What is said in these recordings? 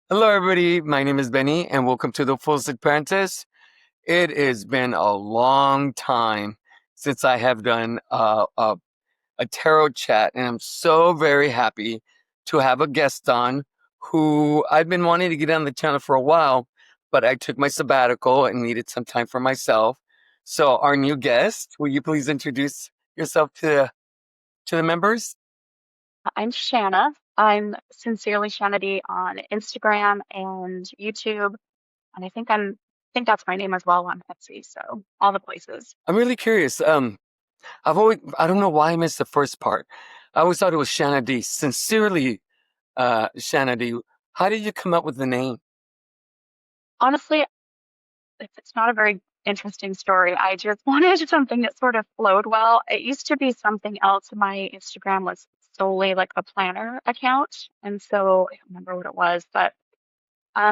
Hello, everybody. My name is Benny, and welcome to the Full Stack Apprentice. It has been a long time since I have done a tarot chat, and I'm so very happy to have a guest on who I've been wanting to get on the channel for a while, but I took my sabbatical and needed some time for myself. So, our new guest, will you please introduce yourself to the members? I'm Shanna. I'm sincerely Shanna D on Instagram and YouTube, and I think that's my name as well on Etsy. So all the places. I'm really curious. I don't know why I missed the first part. I always thought it was Shanna D. Sincerely, Shanna D. How did you come up with the name? Honestly, it's not a very interesting story. I just wanted something that sort of flowed well. It used to be something else. My Instagram was solely like a planner account, and so I don't remember what it was, but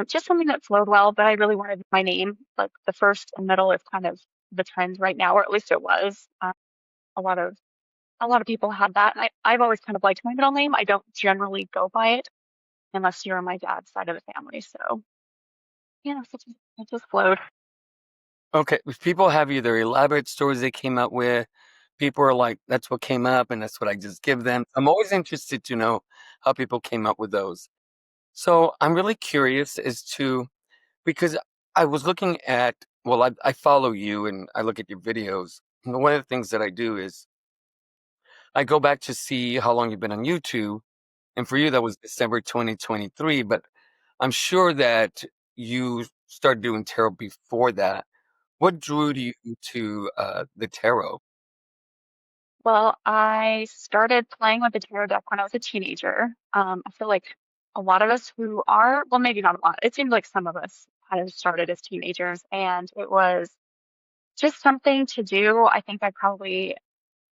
just something that flowed well. But I really wanted my name, like the first and middle is kind of the trend right now, or at least it was. A lot of a lot of people had that. And I've always kind of liked my middle name. I don't generally go by it unless you're on my dad's side of the family. So, it just flowed. Okay, if people have either elaborate stories they came up with, people are like, that's what came up and that's what I just give them. I'm always interested to know how people came up with those. So I'm really curious as to, because I was looking at, well, I follow you and I look at your videos. And one of the things that I do is I go back to see how long you've been on YouTube. And for you, that was December 2023. But I'm sure that you started doing tarot before that. What drew you to the tarot? Well, I started playing with the tarot deck when I was a teenager. I feel like a lot of us who are, well, maybe not a lot. It seems like some of us kind of started as teenagers, and it was just something to do. I think I probably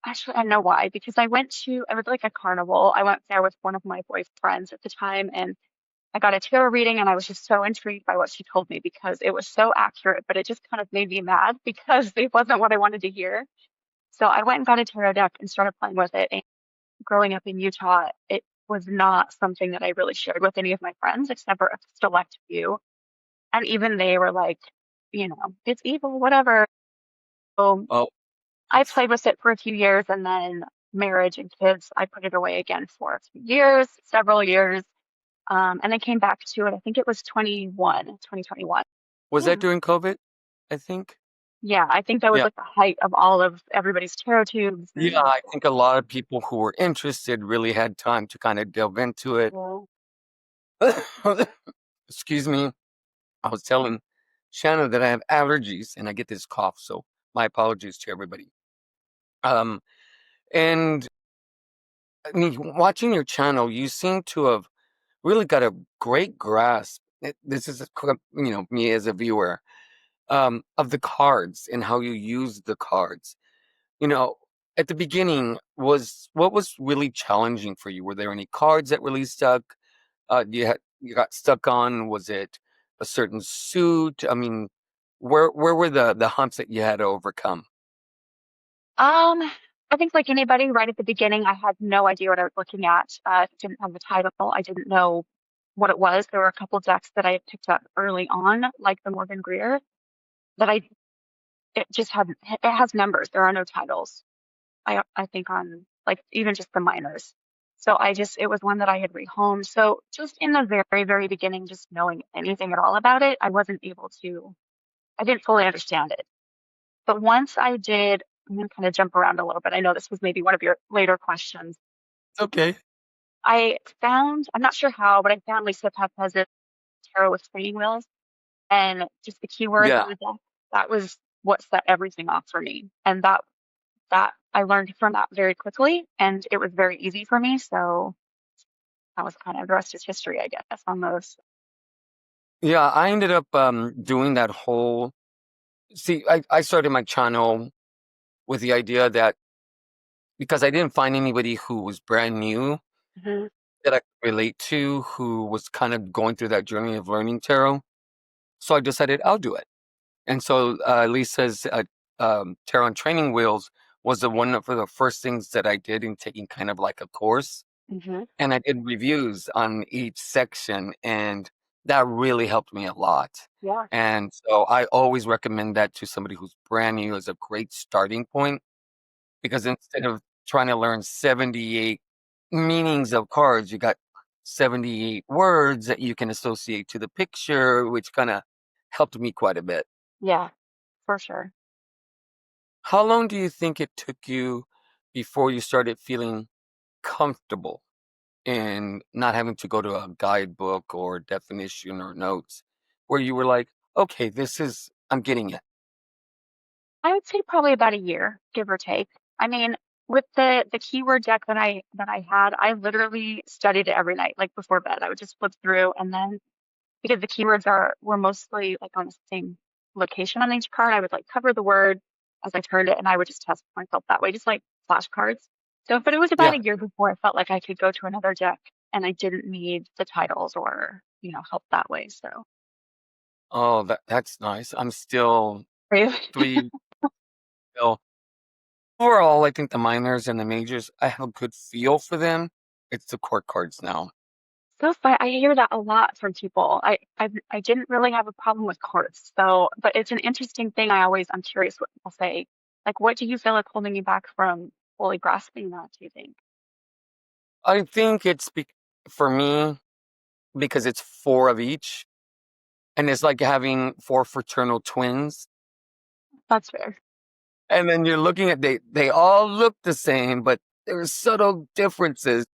Actually, I know why, because I was like a carnival. I went there with one of my boyfriends at the time, and I got a tarot reading, and I was just so intrigued by what she told me because it was so accurate, but it just kind of made me mad because it wasn't what I wanted to hear. So I went and got a tarot deck and started playing with it. And growing up in Utah, it was not something that I really shared with any of my friends except for a select few. And even they were like, it's evil, whatever. So Oh, I played with it for a few years and then marriage and kids, I put it away again for a few years, several years, and then came back to it. I think it was 2021. was that Yeah. during COVID? I think. Yeah, I think that was Yeah. like the height of all of everybody's tarot tubes Yeah, and I think a lot of people who were interested really had time to kind of delve into it. well, Excuse me. I was telling Shanna that I have allergies and I get this cough, so my apologies to everybody. Um, and I mean, watching your channel, you seem to have really got a great grasp. This is, me as a viewer, of the cards and how you use the cards. You know, at the beginning, what was really challenging for you? Were there any cards that really stuck? You got stuck on? Was it a certain suit? I mean, where were the humps that you had to overcome? um, I think like anybody right at the beginning, I had no idea what I was looking at. I didn't have the title. I didn't know what it was. There were a couple decks that I had picked up early on, like the Morgan Greer, that I it just had it has numbers. There are no titles. I think on like even just the minors. So it was one that I had rehomed. So just in the very, very beginning, just knowing anything at all about it, I didn't fully understand it. But once I did, I'm gonna kind of jump around a little bit. I know this was maybe one of your later questions. Okay. I'm not sure how, but I found Lisa Pepez's tarot with training wheels and just the keywords Yeah. on the deck. That was what set everything off for me. And that I learned from that very quickly and it was very easy for me. So that was kind of the rest is history, I guess, on those. Yeah, I ended up doing that whole see, I started my channel with the idea that because I didn't find anybody who was brand new Mhm. that I could relate to who was kind of going through that journey of learning tarot. So I decided I'll do it. And so Lisa's tarot and training wheels was the one of the first things that I did in taking kind of like a course. Mhm. And I did reviews on each section. And that really helped me a lot. Yeah. And so I always recommend that to somebody who's brand new as a great starting point because instead of trying to learn 78 meanings of cards, you got 78 words that you can associate to the picture, which kind of helped me quite a bit. Yeah, for sure. How long do you think it took you before you started feeling comfortable in not having to go to a guidebook or definition or notes where you were like, okay, I'm getting it? I would say probably about a year, give or take. I mean, with the keyword deck that I had, I literally studied it every night, like before bed. I would just flip through, and then because the keywords were mostly like on the same location on each card, I would like cover the word as I turned it, and I would just test myself that way, just like flashcards. So, but it was about Yeah. a year before I felt like I could go to another deck and I didn't need the titles or, help that way. So, Oh, that's nice. I'm still really. 3 still. Overall, I think the minors and the majors, I have a good feel for them. It's the court cards now. So fun. I hear that a lot from people. I didn't really have a problem with courts, so but it's an interesting thing. I'm curious what people say. Like, what do you feel like holding you back from fully grasping that, do you think? I think for me because it's 4 of each, and it's like having 4 fraternal twins. That's fair. And then you're looking at they all look the same, but there's subtle differences.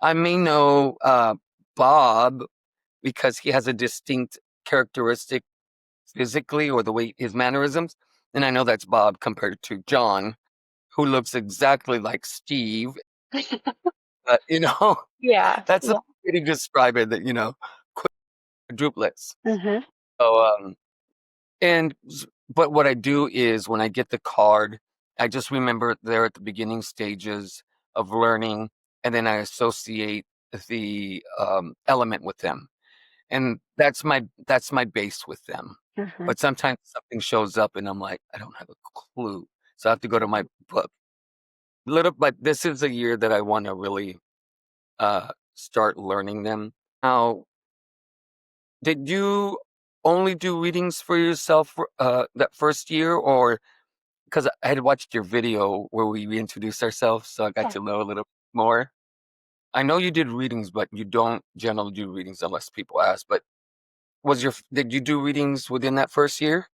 I may know Bob because he has a distinct characteristic physically or the way his mannerisms, and I know that's Bob compared to John, who looks exactly like Steve. But Yeah, that's a yeah. way to describe it. That quadruplets. Hmm. So but what I do is when I get the card, I just remember they're at the beginning stages of learning, and then I associate the element with them, and that's my base with them. Hmm. But sometimes something shows up, and I'm like, I don't have a clue, so I have to go to my book. But this is a year that I want to really start learning them. Now, did you only do readings for yourself that first year, or because I had watched your video where we reintroduced ourselves, so I got Yeah. to know a little more. I know you did readings, but you don't generally do readings unless people ask. But did you do readings within that first year?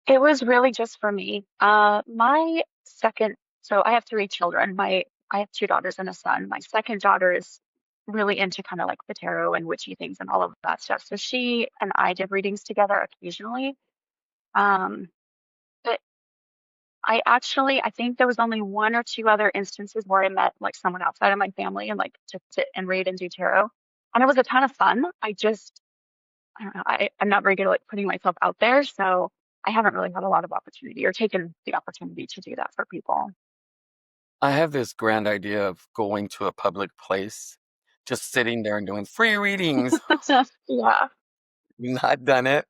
It was really just for me. My second, so I have three children. I have two daughters and a son. My second daughter is really into kind of like the tarot and witchy things and all of that stuff. So she and I did readings together occasionally. Um, but I think there was only one or two other instances where I met like someone outside of my family and like to sit and read and do tarot. And it was a ton of fun. I don't know. I'm not very good at like putting myself out there, so I haven't really had a lot of opportunity or taken the opportunity to do that for people. I have this grand idea of going to a public place, just sitting there and doing free readings. Yeah. Not done it.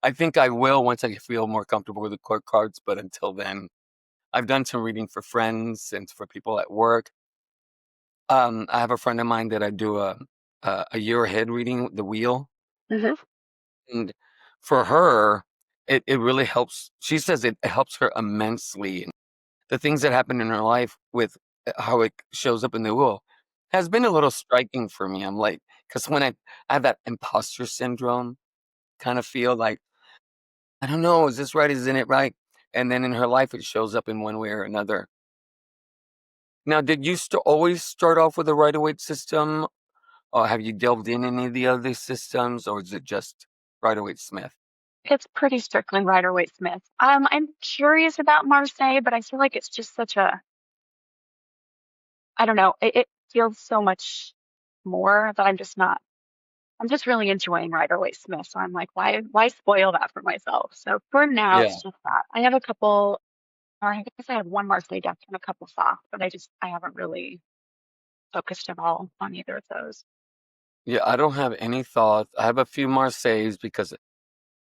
I think I will once I feel more comfortable with the court cards, but until then, I've done some reading for friends and for people at work. I have a friend of mine that I do a year ahead reading, the wheel, Hmm. and for her, it really helps. She says it helps her immensely. And the things that happen in her life with how it shows up in the wheel has been a little striking for me. I'm like, because when I have that imposter syndrome kind of feel like, I don't know, is this right? Isn't it right? And then in her life, it shows up in one way or another. Now, did you always start off with a Rider-Waite system, or have you delved in any of the other systems, or is it just Rider-Waite-Smith? It's pretty strictly Rider-Waite Smith. I'm curious about Marseille, but I feel like it's just such a, I don't know, it feels so much more that I'm just really enjoying Rider-Waite Smith. So I'm like, why spoil that for myself? So for now, Yeah, it's just that. I have a couple, or I guess I have one Marseille deck and a couple soft, but I haven't really focused at all on either of those. yeah. I don't have any thoughts. I have a few Marseilles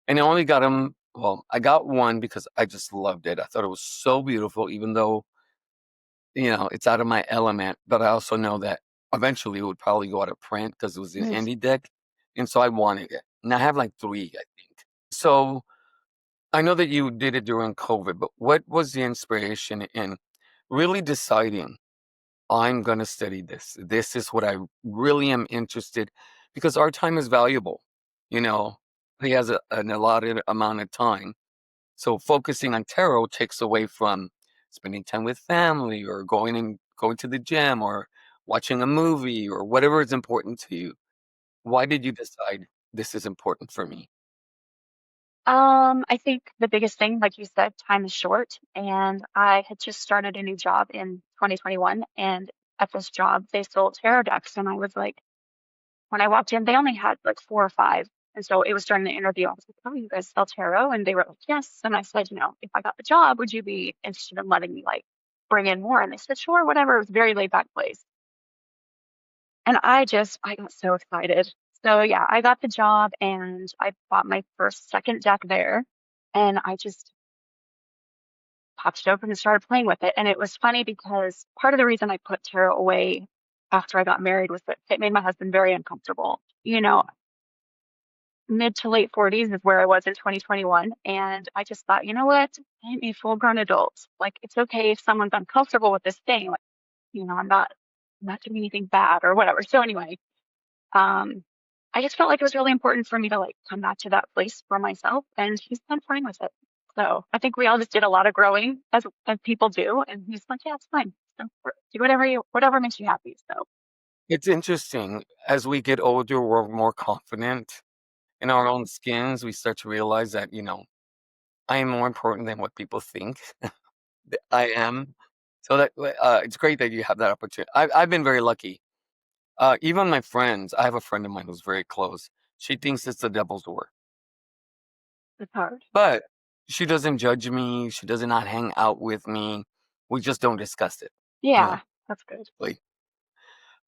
and I only got them. Well, I got one because I just loved it. I thought it was so beautiful, even though it's out of my element. But I also know that eventually it would probably go out of print because it was an Mhm. indie deck. and so I wanted it. And I have like 3, I think. So I know that you did it during COVID, but what was the inspiration in really deciding I'm gonna study this? This is what I really am interested because our time is valuable. You know, he has an allotted amount of time. So focusing on tarot takes away from spending time with family or going to the gym or watching a movie or whatever is important to you. Why did you decide this is important for me? I think the biggest thing, like you said, time is short, and I had just started a new job in 2021, and at this job they sold tarot decks, and I was like, when I walked in, they only had like 4 or 5. And so it was during the interview. I was like, "Oh, you guys sell tarot?" And they were like, "Yes." And I said, "If I got the job, would you be interested in letting me like bring in more?" And they said, "Sure, whatever." It was a very laid back place. And I got so excited. So yeah, I got the job and I bought my first second deck there. And I just popped it open and started playing with it. And it was funny because part of the reason I put tarot away after I got married was that it made my husband very uncomfortable. Mid to late 40s is where I was in 2021. And I just thought, you know what? I'm a full grown adult. Like, it's okay if someone's uncomfortable with this thing. Like, I'm not doing anything bad or whatever. So anyway, um, I just felt like it was really important for me to like come back to that place for myself. And he's been fine with it. So I think we all just did a lot of growing as people do. And he's like, yeah, it's fine. So do whatever makes you happy. So It's interesting. As we get older, we're more confident in our own skins. We start to realize that, I am more important than what people think that I am. So it's great that you have that opportunity. I've been very lucky. Even my friends, I have a friend of mine who's very close. She thinks it's the devil's work, it's hard. but she doesn't judge me. She does not hang out with me. We just don't discuss it. You know, Yeah, that's good. like,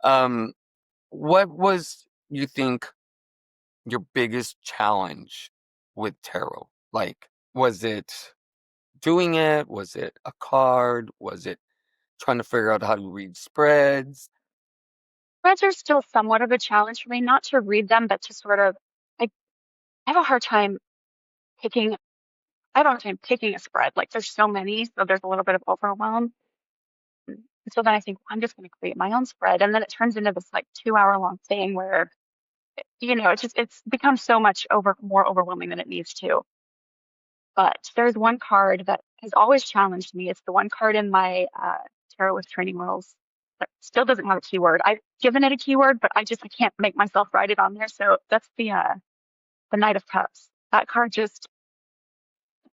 um, what was you think your biggest challenge with tarot? Like, was it doing it? Was it a card? Was it trying to figure out how to read spreads? Spreads are still somewhat of a challenge for me, not to read them, but to sort of, I, I have a hard time picking, I have a hard time picking a spread. Like there's so many, so there's a little bit of overwhelm. So then I think I'm just going to create my own spread. And then it turns into this like 2 hour long thing where, it's become so much more overwhelming than it needs to. But there's one card that has always challenged me. It's the one card in my Tarot with Training Wheels that still doesn't have a keyword. I've given it a keyword, but I can't make myself write it on there. So that's the Knight of Cups. That card just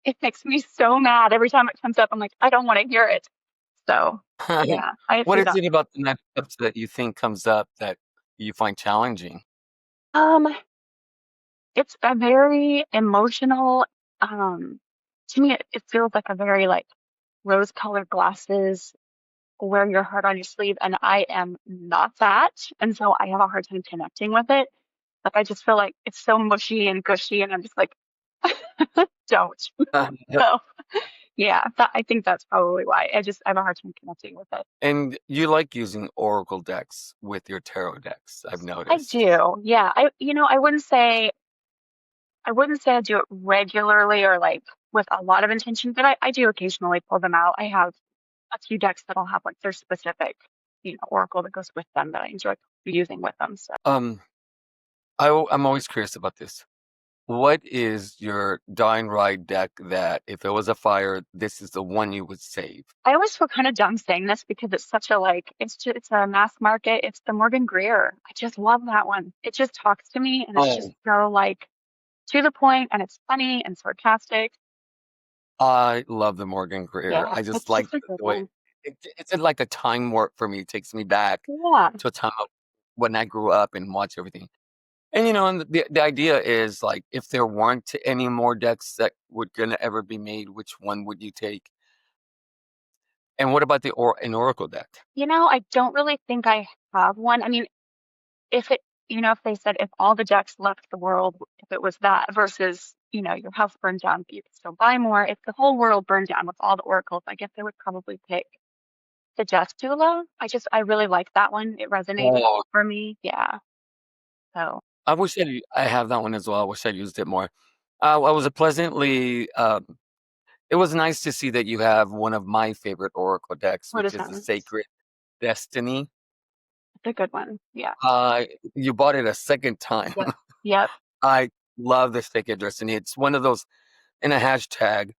it makes me so mad every time it comes up. I'm like, I don't want to hear it. So yeah, I What threw is that. it about the Netflix that you think comes up that you find challenging? Um, it's a very emotional. Um, to me, it feels like a very like rose-colored glasses, wear your heart on your sleeve, and I am not that, and so I have a hard time connecting with it. Like I just feel like it's so mushy and gushy, and I'm just like, don't. So yeah, I think that's probably why. I have a hard time connecting with it. And you like using oracle decks with your tarot decks, I've I noticed. do, yeah. I wouldn't say I do it regularly or like with a lot of intention, but I do occasionally pull them out. I have a few decks that'll have like their specific, oracle that goes with them that I enjoy using with them. So Um, I'm always curious about this. What is your dying ride deck that if there was a fire, this is the one you would save? I always feel kind of dumb saying this because it's such a like it's a mass market. It's the Morgan Greer. I just love that one. It just talks to me and it's just Oh, so like to the point and it's funny and sarcastic. I love the Morgan Greer. Yeah, I just it's like just a good the way one. it's like a time warp for me. It takes me back Yeah. to a time of when I grew up and watched everything. And the idea is like if there weren't any more decks that were gonna ever be made, which one would you take? And what about an Oracle deck? I don't really think I have one. I mean, if it, if they said if all the decks left the world, if it was that versus, your house burned down, but you could still buy more. If the whole world burned down with all the oracles, I guess I would probably pick the Death Doula. I really like that one. It resonates Oh, for me. Yeah. So. I wish I have that one as well. I wish I used it more. I was a pleasantly, it was nice to see that you have one of my favorite oracle decks, What which is is that? the It's Sacred Destiny. a good one. Yeah. Uh, you bought it a second time. Yep. Yep. I love the Sacred Destiny. It's one of those in a hashtag,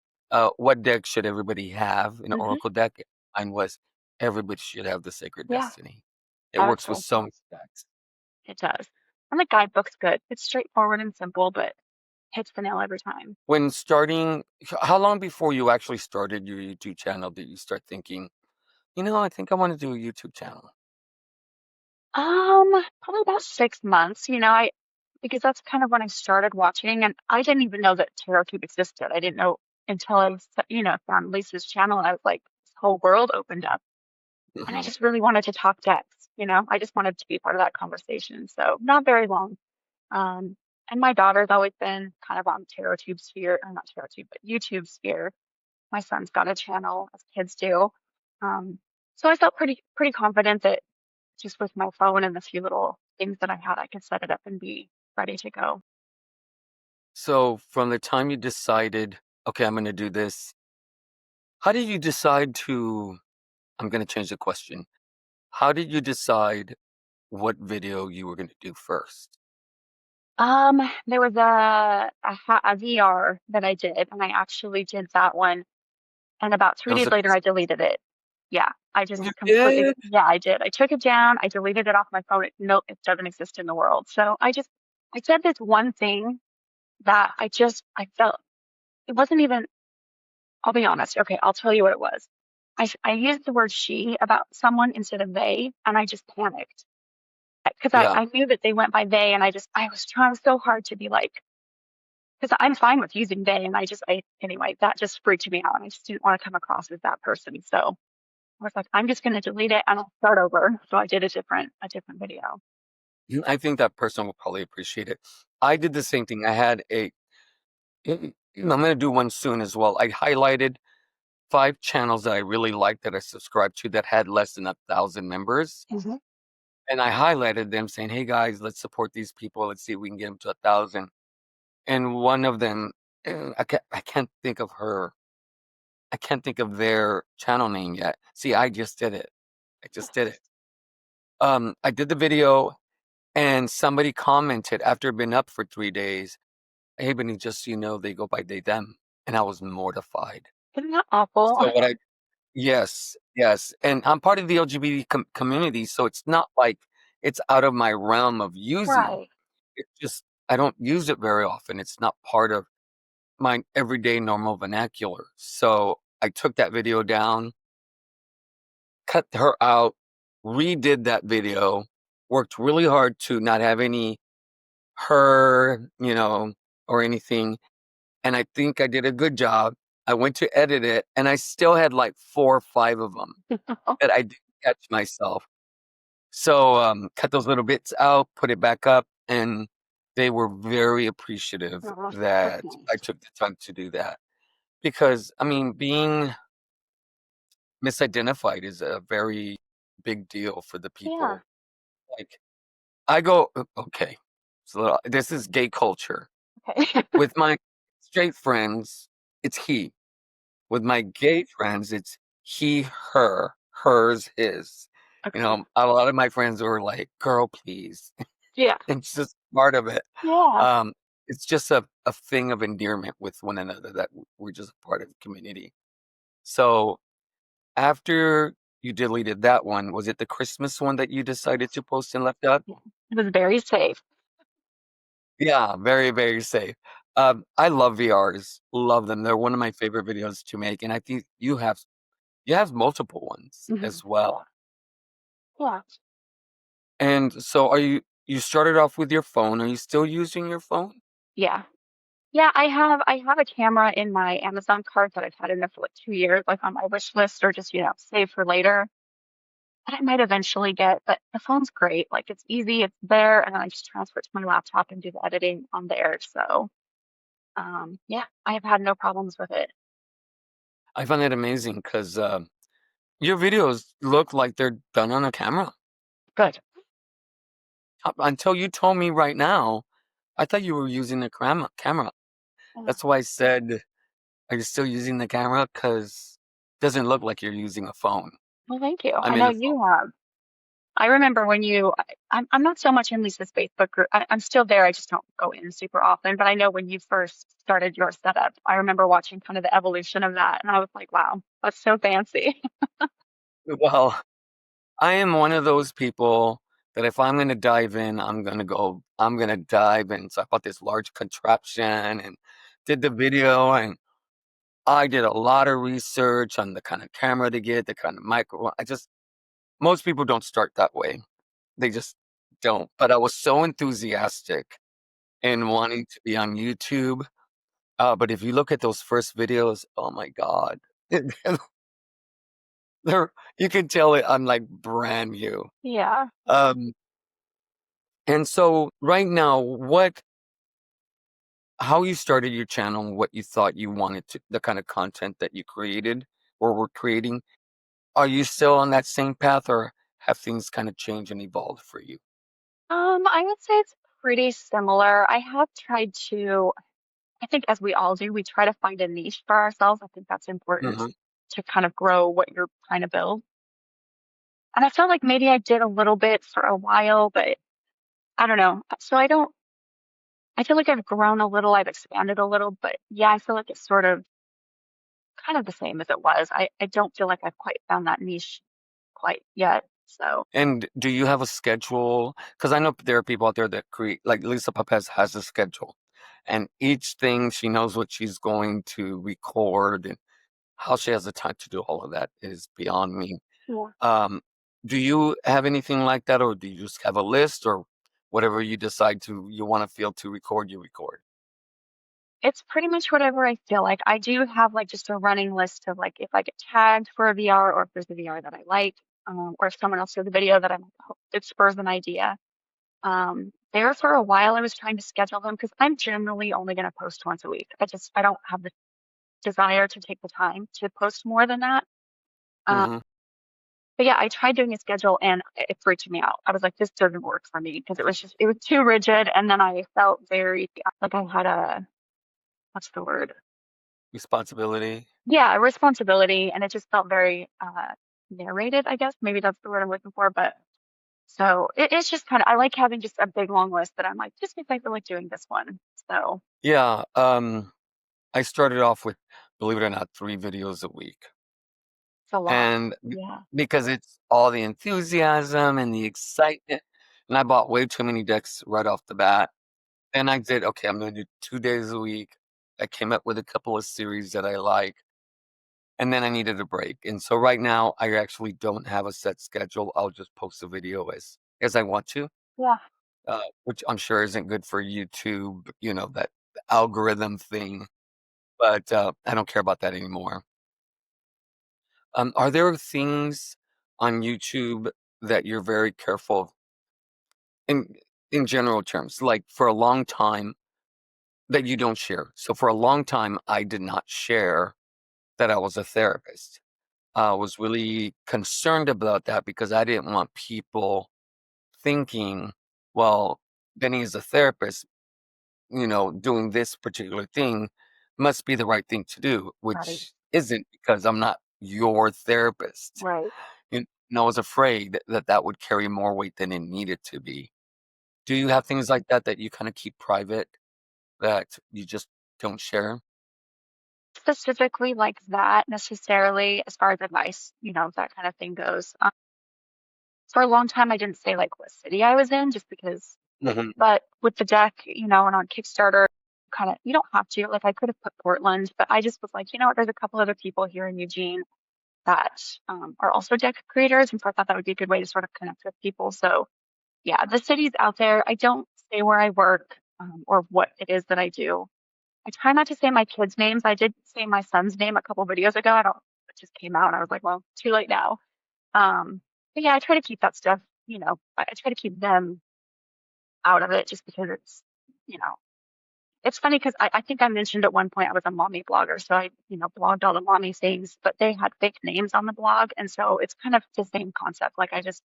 what deck should everybody have? An Hmm. oracle deck. Mine was everybody should have the Sacred Yeah. Destiny. It works with Absolutely. so many decks. It does. And the guidebook's good. It's straightforward and simple, but hits the nail every time. When starting, how long before you actually started your YouTube channel did you start thinking, I think I want to do a YouTube channel? Probably about 6 months. Because that's kind of when I started watching, and I didn't even know that tarottube existed. I didn't know until I was, found Lisa's channel. I was like, this whole world opened up, and I Mhm. just really wanted to talk decks. I just wanted to be part of that conversation. So not very long. Um, and my daughter's always been kind of on tarottube sphere, or not tarottube, but YouTube sphere. My son's got a channel, as kids do. Um, so I felt pretty confident that just with my phone and the few little things that I had, I could set it up and be ready to go. So from the time you decided, okay, I'm going to do this, how did you decide to, I'm going to change the question. How did you decide what video you were going to do first? There was a VR that I did, and I actually did that one. And about three It was days a later, I deleted it. Yeah, I just You completely, did? yeah, I did. I took it down. I deleted it off my phone. No, it doesn't exist in the world. So I said this one thing that I felt it wasn't even, I'll be honest. Okay, I'll tell you what it was. I used the word she about someone instead of they, and I just panicked because Yeah. I knew that they went by they, and I was trying so hard to be like, because I'm fine with using they, and anyway, that just freaked me out, and I just didn't want to come across as that person. So I was like, I'm just going to delete it and I'll start over. So I did a different video. I think that person will probably appreciate it. I did the same thing. I had I'm going to do one soon as well. I highlighted 5 channels that I really liked that I subscribed to that had less than 1,000 members. Hmm. And I highlighted them saying, hey guys, let's support these people. Let's see if we can get them to 1,000. And one of them, I can't think of her. I can't think of their channel name yet. See, I just did it. I just did it. I did the video and somebody commented after it'd been up for 3 days, hey, Benny, just so you know, they go by they, them. And I was mortified. Isn't that awful? So yes, yes. And I'm part of the LGBT community. So it's not like it's out of my realm of using. Right. It's just, I don't use it very often. It's not part of my everyday normal vernacular. So I took that video down, cut her out, redid that video, worked really hard to not have any her, or anything. And I think I did a good job. I went to edit it and I still had like 4 or 5 of them that I didn't catch myself. So cut those little bits out, put it back up, and they were very appreciative Oh, that's that I nice. took the time to do that. Because I mean, being misidentified is a very big deal for the Yeah. people. Like I go, okay, so this is gay culture. Okay. With my straight friends, it's he. With my gay friends, it's he, her, hers, his. Okay. A lot of my friends were like, girl, please. Yeah. It's just part of it. Yeah. Um, it's just a thing of endearment with one another that we're just a part of the community. So after you deleted that one, was it the Christmas one that you decided to post and left out? Yeah. It was very safe. Yeah, very, very safe. I love VRs. Love them. They're one of my favorite videos to make. And I think you have multiple ones Hmm. as well. Yeah. And so you started off with your phone. Are you still using your phone? Yeah. Yeah, I have a camera in my Amazon cart that I've had in there for like 2 years, like on my wish list or just, save for later. That I might eventually get, but the phone's great. Like it's easy, it's there, and then I just transfer it to my laptop and do the editing on there. So yeah, I have had no problems with it. I find that amazing because your videos look like they're done on a camera. Good. Until you told me right now I thought you were using the camera. Yeah. That's why I said, "Are you still using the camera? Because it doesn't look like you're using a phone." Well, thank you. I I'm in know the phone. you have. I remember when I'm not so much in Lisa's Facebook group. I'm still there. I just don't go in super often. But I know when you first started your setup, I remember watching kind of the evolution of that. And I was like, wow, that's so fancy. Well, I am one of those people that if I'm gonna dive in, I'm gonna dive in. So I bought this large contraption and did the video, and I did a lot of research on the kind of camera to get, the kind of micro. Most people don't start that way. They just don't. But I was so enthusiastic in wanting to be on YouTube. But if you look at those first videos, oh my God. They're, you can tell it I'm like brand new. Yeah. Um, and so right now, how you started your channel and what you thought you wanted to, the kind of content that you created or were creating, are you still on that same path or have things kind of changed and evolved for you? I would say it's pretty similar. I have tried to, I think as we all do, we try to find a niche for ourselves. I think that's important Hmm. to kind of grow what you're trying to build. And I felt like maybe I did a little bit for a while, but I don't know. So I feel like I've grown a little, I've expanded a little, but yeah, I feel like it's sort of kind of the same as it was. I don't feel like I've quite found that niche quite yet. So, And do you have a schedule? Because I know there are people out there that create, like Lisa Papez has a schedule, and each thing she knows what she's going to record, and how she has the time to do all of that is beyond me. yeah, Um, do you have anything like that, or do you just have a list, or whatever you decide you want to feel to record, you record? it's pretty much whatever I feel like. I do have like just a running list of like if I get tagged for a VR or if there's a VR that I like, or if someone else does a video that it spurs an idea. There for a while, I was trying to schedule them because I'm generally only going to post once a week. I don't have the desire to take the time to post more than that. Um, Hmm. but yeah, I tried doing a schedule and it freaked me out. I was like, this doesn't work for me because it was too rigid. And then I felt very like I had what's the word? Responsibility. Yeah, a responsibility. And it just felt very, narrated, I guess. Maybe that's the word I'm looking for. But so it's just kind of, I like having just a big long list that I'm like, just if I feel like doing this one. So Yeah. I started off with, believe it or not, 3 videos a week. it's a lot. And Yeah. because it's all the enthusiasm and the excitement, and I bought way too many decks right off the bat. And I did, okay, I'm going to do 2 days a week. I came up with a couple of series that I like, and then I needed a break. And so right now, I actually don't have a set schedule. I'll just post a video as I want to, Yeah. which I'm sure isn't good for YouTube, that algorithm thing. But I don't care about that anymore. Are there things on YouTube that you're very careful of in in general terms? Like for a long time that you don't share. So for a long time, I did not share that I was a therapist. I was really concerned about that because I didn't want people thinking, well, Benny is a therapist, doing this particular thing must be the right thing to do, Right. which isn't because I'm not your therapist. Right. I was afraid that that would carry more weight than it needed to be. Do you have things like that that you kind of keep private that you just don't share? Specifically like that necessarily as far as advice, that kind of thing goes. For a long time, I didn't say like what city I was in just because, Hmm. but with the deck, and on Kickstarter, kind of, you don't have to. Like I could have put Portland, but I just was like, you know what, there's a couple other people here in Eugene that are also deck creators. And so I thought that would be a good way to sort of connect with people. So yeah, the city's out there. I don't say where I work or what it is that I do. I try not to say my kids' names. I did say my son's name a couple videos ago. I don't, it just came out and I was like, well, too late now. But yeah, I try to keep that stuff, I try to keep them out of it just because you know, it's funny because I think I mentioned at one point I was a mommy blogger. So I, blogged all the mommy things, but they had fake names on the blog. And so it's kind of the same concept. Like I just,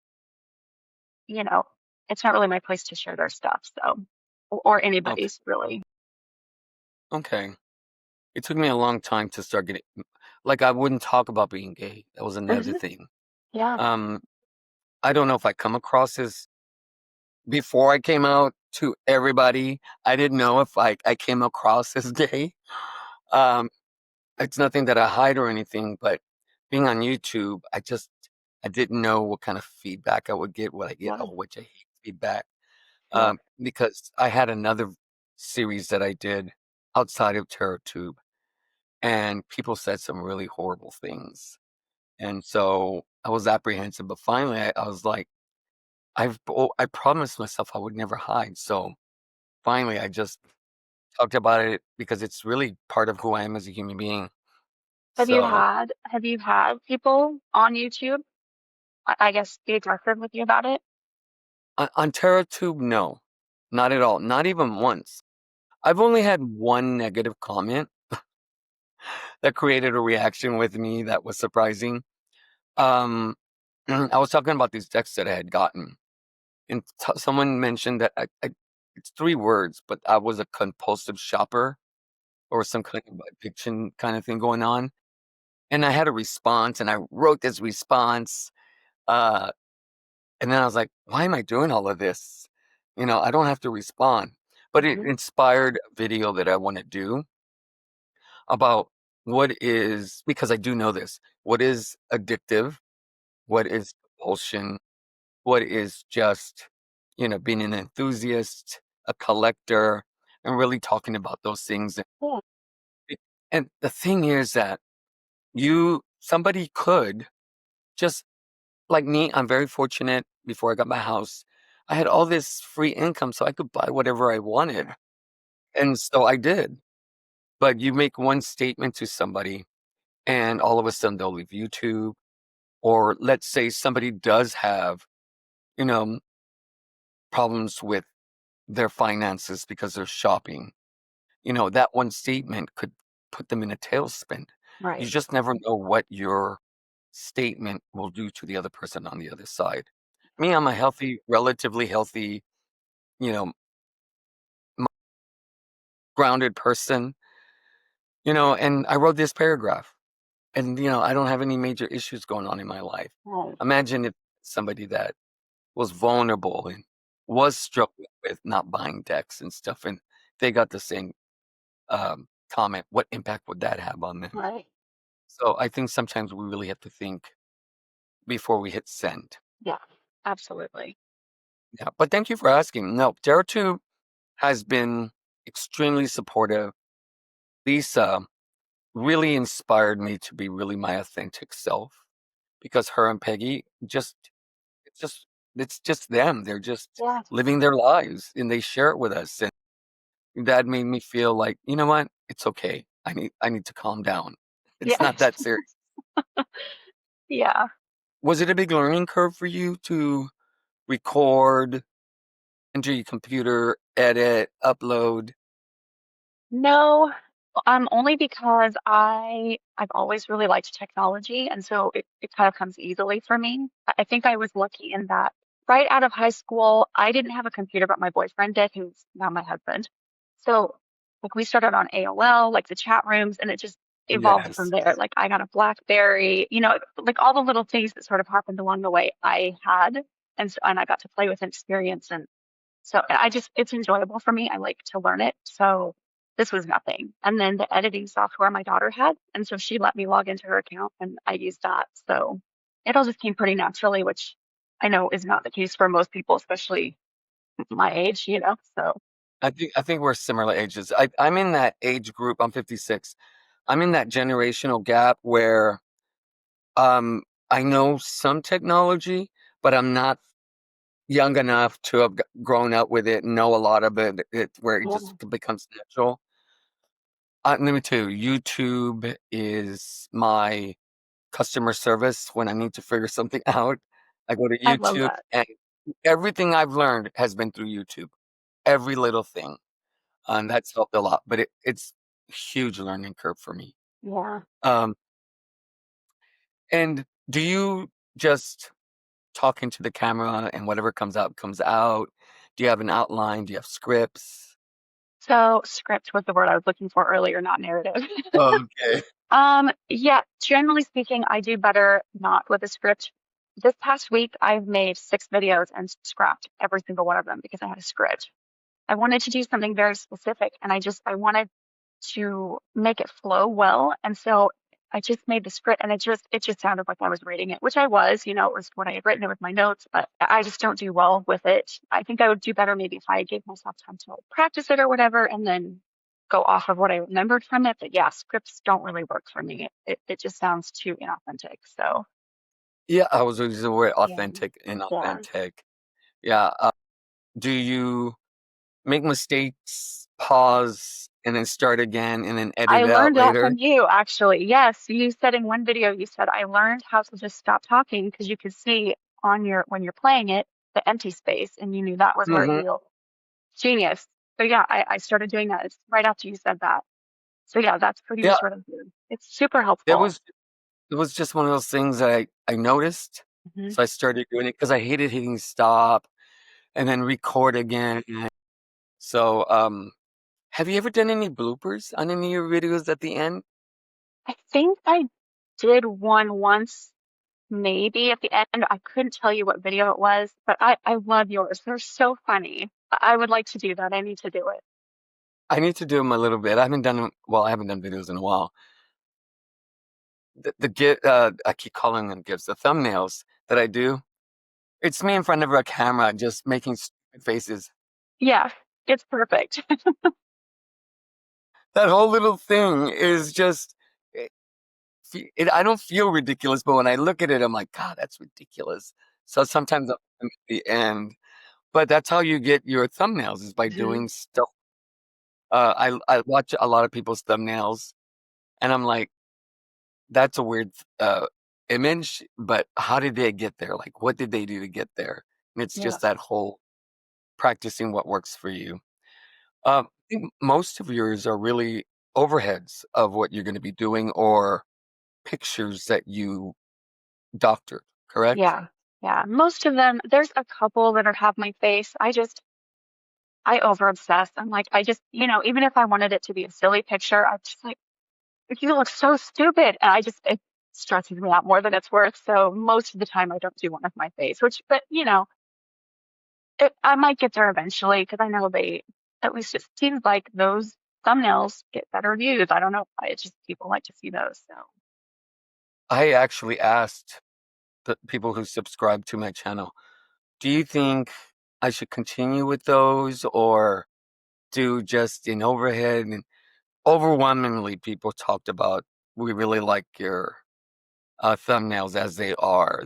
you know, it's not really my place to share their stuff. So or Okay. anybody's really. Okay. It took me a long time to start getting like, I wouldn't talk about being gay. That was another Hmm. thing. Yeah. Um, I don't know if I come across as before I came out to everybody, I didn't know if I came across as gay. Um, it's nothing that I hide or anything, but being on YouTube, I didn't know what kind of feedback I would get, what I get, Yeah. oh, which I hate feedback. Yeah. Because I had another series that I did outside of tarottube, and people said some really horrible things. And so I was apprehensive, but finally I was like, I promised myself I would never hide. So finally I just talked about it because it's really part of who I am as a human being. So Have you had people on YouTube, I guess, be aggressive with you about it? on tarottube, no, not at all, not even once. I've only had one negative comment that created a reaction with me that was surprising. Um, I was talking about these texts that I had gotten, and someone mentioned that it's 3 words, but I was a compulsive shopper or some kind of addiction kind of thing going on. And I had a response, and I wrote this response. Uh, and then I was like, why am I doing all of this? I don't have to respond. But it Hmm. inspired a video that I want to do about what is, because I do know this, what is addictive, what is compulsion, what is just, being an enthusiast, a collector, and really talking about those things. Yeah. And the thing is that somebody could just like me, I'm very fortunate before I got my house. I had all this free income so I could buy whatever I wanted. And so I did. But you make one statement to somebody and all of a sudden they'll leave YouTube. Or let's say somebody does have, you know, problems with their finances because they're shopping. That one statement could put them in a tailspin. You Right. just never know what your statement will do to the other person on the other side. Me, I'm a healthy, relatively healthy, you know, m- grounded person, and I wrote this paragraph and, I don't have any major issues going on in my life. Right. Imagine if somebody that was vulnerable and was struggling with not buying decks and stuff, and they got the same comment, what impact would that have on them? Right. So I think sometimes we really have to think before we hit send. Yeah. Absolutely. Yeah. But thank you for asking. No, Terra 2 has been extremely supportive. Lisa really inspired me to be really my authentic self because her and Peggy it's just, it's just them. They're just Yeah. living their lives and they share it with us. And that made me feel like, you know what? It's okay. I need to calm down. It's not Yes. that serious. Yeah. Was it a big learning curve for you to record, enter your computer, edit, upload? No, only because I've always really liked technology, and so it kind of comes easily for me. I think I was lucky in that right out of high school, I didn't have a computer, but my boyfriend did, who's now my husband. So like we started on AOL, like the chat rooms, and it just evolved from Yes. there. Like I got a BlackBerry, like all the little things that sort of happened along the way I had, and I got to play with and experience, and so it's enjoyable for me. I like to learn it. So this was nothing. And then the editing software my daughter had. And so she let me log into her account and I used that. So it all just came pretty naturally, which I know is not the case for most people, especially my age. So I think we're similar ages. I'm in that age group. I'm 56. I'm in that generational gap where um I know some technology, but I'm not young enough to have grown up with it and know a lot of it where it yeah, just becomes natural. Let me tell you, YouTube is my customer service when I need to figure something out. I go to I love YouTube that. and everything I've learned has been through YouTube. Every little thing. And that's helped a lot. But it's a huge learning curve for me. Yeah. Um, and do you just talk into the camera and whatever comes out comes out? Do you have an outline? Do you have scripts? So script was the word I was looking for earlier, not narrative. Okay. Yeah, generally speaking, I do better not with a script. This past week, I've made 6 videos and scrapped every single one of them because I had a script. I wanted to do something very specific and I wanted to make it flow well. And so I just made the script and it just sounded like I was reading it, which I was, it was what I had written it with my notes, but I just don't do well with it. I think I would do better maybe if I gave myself time to practice it or whatever and then go off of what I remembered from it. But yeah, scripts don't really work for me. It just sounds too inauthentic. So Yeah, I was using the word yeah, authentic and yeah. authentic. Yeah. Do you make mistakes, pause, and then start again and then edit I it out learned that later? from you, actually. Yes, you said in one video, you said, I learned how to just stop talking because you could see on when you're playing it, the empty space, and you knew that was where Hmm. you genius. So yeah, I started doing that. It's right after you said that. So yeah, that's pretty Yeah, much what I'm doing. It's super it helpful. was it was just one of those things that I noticed. Hmm. So I started doing it because I hated hitting stop and then record again. So have you ever done any bloopers on any of your videos at the end? I think I did one once, maybe at the end. I couldn't tell you what video it was, but I love yours. They're so funny. I would like to do that. I need to do it. I need to do them a little bit. I haven't done them. Well, I haven't done videos in a while. I keep calling them gifs, the thumbnails that I do. It's me in front of a camera just making stupid faces. Yeah, it's perfect. That whole little thing is just, it, I don't feel ridiculous, but when I look at it, I'm like, God, that's ridiculous. So sometimes I'm at the end, but that's how you get your thumbnails is by Mhm. doing stuff. I watch a lot of people's thumbnails and I'm like, that's a weird, image, but how did they get there? Like, what did they do to get there? And it's Yeah, just that whole practicing what works for you. I think most of yours are really overheads of what you're going to be doing or pictures that you doctored, correct? yeah, yeah. Most of them, there's a couple that are have my face. I over obsess. I'm like, even if I wanted it to be a silly picture, I'm just like, you look so stupid. And it stresses me out more than it's worth. So most of the time I don't do one of my face, but I might get there eventually because I know at least it seems like those thumbnails get better views. I don't know. It's just people like to see those. So I actually asked the people who subscribe to my channel, do you think I should continue with those or do just an overhead? And overwhelmingly, people talked about, we really like your thumbnails as they are,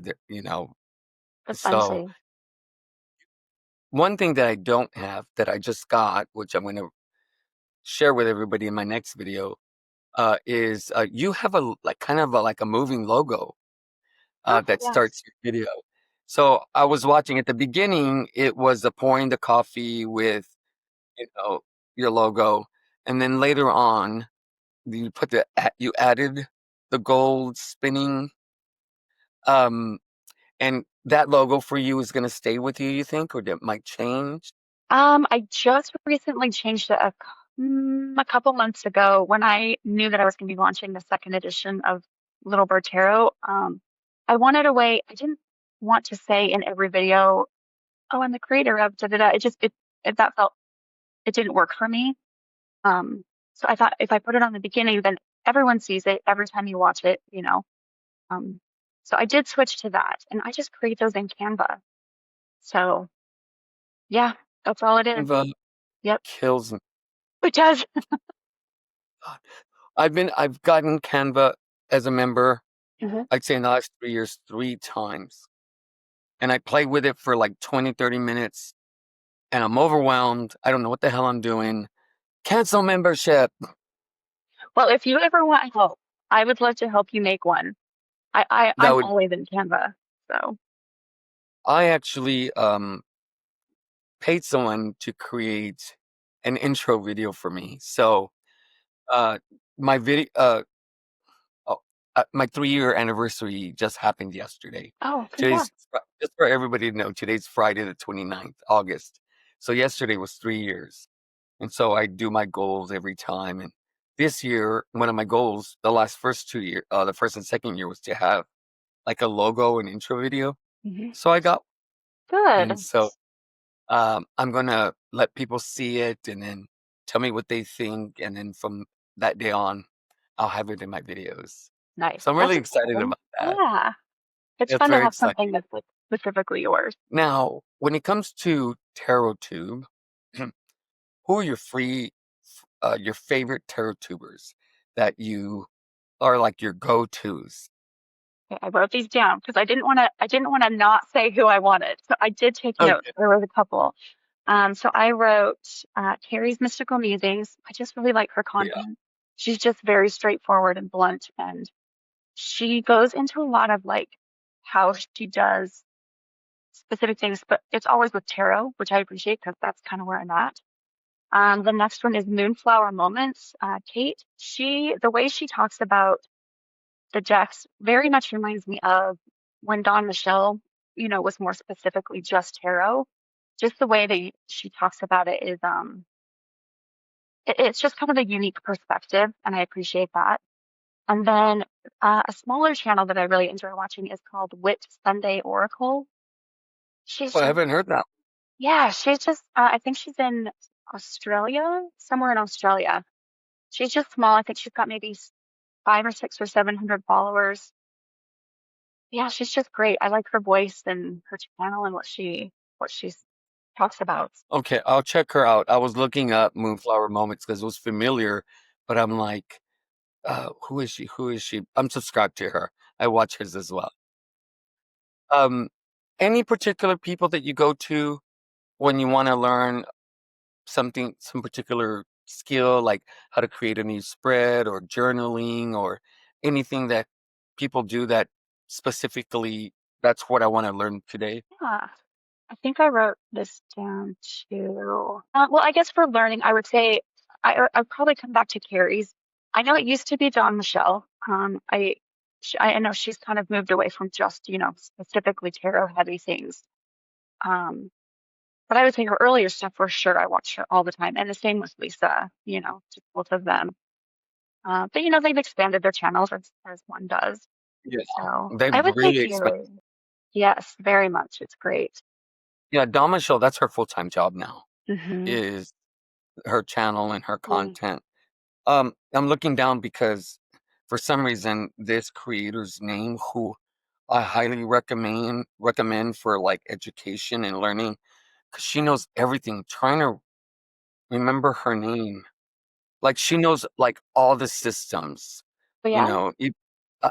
that's fun to So see. one thing that I don't have that I just got, which I'm going to share with everybody in my next video, is you have a like kind of like a moving logo Oh, that yes. starts your video. So I was watching at the beginning, it was the pouring the coffee with you know your logo, and then later on you added the gold spinning, um, and that logo for you is going to stay with you. You think, or it might change? I just recently changed it a couple months ago when I knew that I was going to be launching the second edition of Little Bird Tarot. I wanted a way, I didn't want to say in every video, oh, I'm the creator of da da da. That felt, it didn't work for me. Um, so I thought if I put it on the beginning, then everyone sees it every time you watch it. Um, so I did switch to that and I just create those in Canva. So yeah, that's all it is. Canva Yep, kills me. it does. I've gotten Canva as a member, Mhm. I'd say in the last 3 years, 3 times. And I play with it for like 20, 30 minutes and I'm overwhelmed. I don't know what the hell I'm doing. Cancel membership. Well, if you ever want help, I would love to help you make one. That I'm would, always in Canva. So, I actually paid someone to create an intro video for me. So uh my video oh, my 3 year anniversary just happened yesterday. oh, Today's congrats. just for everybody to know, today's Friday the 29th, August. So yesterday was 3 years. And so I do my goals every time. And this year, one of my goals, the last first 2 year, the first and second year was to have like a logo and intro video. Hmm. So I got, and Good. so I'm gonna let people see it and then tell me what they think, and then from that day on, I'll have it in my videos. Nice. So I'm really That's excited exciting. about that. Yeah. It's It's fun to very have something exciting. that's like specifically yours. Now, when it comes to tarottube, who are your favorite tarot tubers that you are like your go-tos? Okay, I wrote these down because I didn't want to not say who I wanted. So I did take notes. Okay, There was a couple. So I wrote Carrie's Mystical Musings. I just really like her yeah. content. She's just very straightforward and blunt, and she goes into a lot of like how she does specific things, but it's always with tarot, which I appreciate because that's kind of where I'm at. The next one is Moonflower Moments. Kate, the way she talks about the decks very much reminds me of when Dawn Michelle, was more specifically just tarot. Just the way that she talks about it is, it's just kind of a unique perspective, and I appreciate that. And then a smaller channel that I really enjoy watching is called Wit Sunday Oracle. She's Well, I just, haven't heard that. yeah, she's just, I think she's in Australia, somewhere in Australia. She's just small. I think she's got maybe five or six or 700 followers. Yeah, she's just great. I like her voice and her channel and what she talks about. Okay, I'll check her out. I was looking up Moonflower Moments because it was familiar, but I'm like, who is she? Who is she? I'm subscribed to her. I watch hers as well. Um, any particular people that you go to when you want to learn something, some particular skill, like how to create a new spread or journaling or anything that people do that specifically, that's what I want to learn today? Yeah, I think I wrote this down too. Well, I guess for learning, I would say I'd probably come back to Carrie's. I know it used to be Dawn Michelle. I know she's kind of moved away from just, specifically tarot heavy things. Um, but I would say her earlier stuff for sure. I watch her all the time, and the same with Lisa. Just both of them. But they've expanded their channels as one does. Yeah, So they've I would say really expanded. Carrie. Yes, very much. It's great. Yeah, Dama Show, that's her full-time job now, Hmm. is her channel and her Yeah. content. I'm looking down because for some reason this creator's name, who I highly recommend for like education and learning, because she knows everything. Trying to remember her name, like she knows like all the systems. But You yeah, know,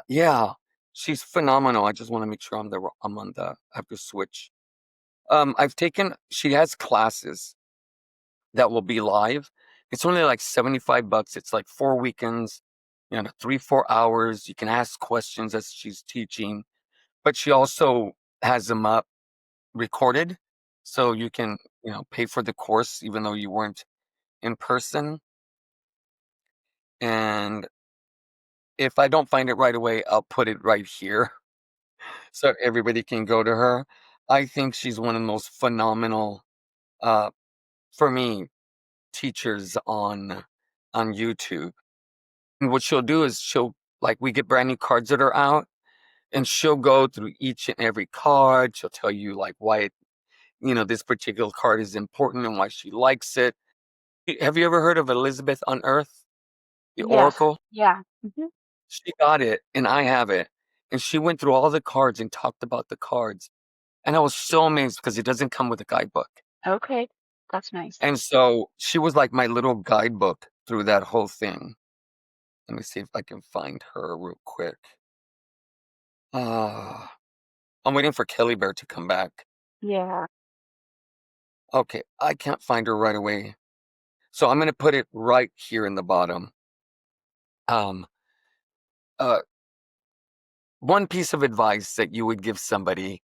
yeah, she's phenomenal. I just want to make sure I'm on the. I have to switch. She has classes that will be live. It's only like $75. It's like 4 weekends, 3, 4 hours. You can ask questions as she's teaching, but she also has them up recorded. So you can, pay for the course even though you weren't in person. And if I don't find it right away, I'll put it right here so everybody can go to her. I think she's one of the most phenomenal, uh, for me, teachers on YouTube. And what she'll do is like, we get brand new cards that are out, and she'll go through each and every card. She'll tell you like why this particular card is important and why she likes it. Have you ever heard of Elizabeth on Earth, the yes, Oracle? yeah. Hmm. She got it and I have it. And she went through all the cards and talked about the cards. And I was so amazed because it doesn't come with a guidebook. Okay, that's nice. And so she was like my little guidebook through that whole thing. Let me see if I can find her real quick. Uh, I'm waiting for Kelly Bear to come back. Yeah. Okay, I can't find her right away. So I'm going to put it right here in the bottom. Um, uh, one piece of advice that you would give somebody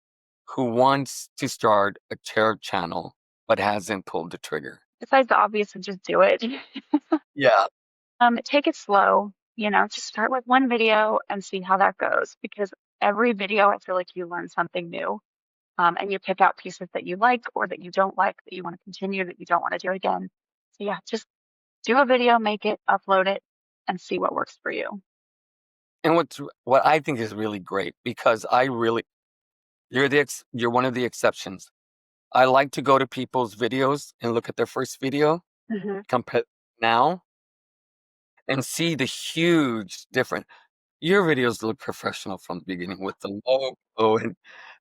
who wants to start a tarot channel but hasn't pulled the trigger. Besides the obvious of just do it. Yeah. Take it slow. Just start with one video and see how that goes because every video I feel like you learn something new. and you pick out pieces that you like or that you don't like, that you want to continue, that you don't want to do again. So yeah, just do a video, make it, upload it, and see what works for you. And what I think is really great because you're one of the exceptions. I like to go to people's videos and look at their first video Hmm. compare now and see the huge difference. Your videos look professional from the beginning with the logo and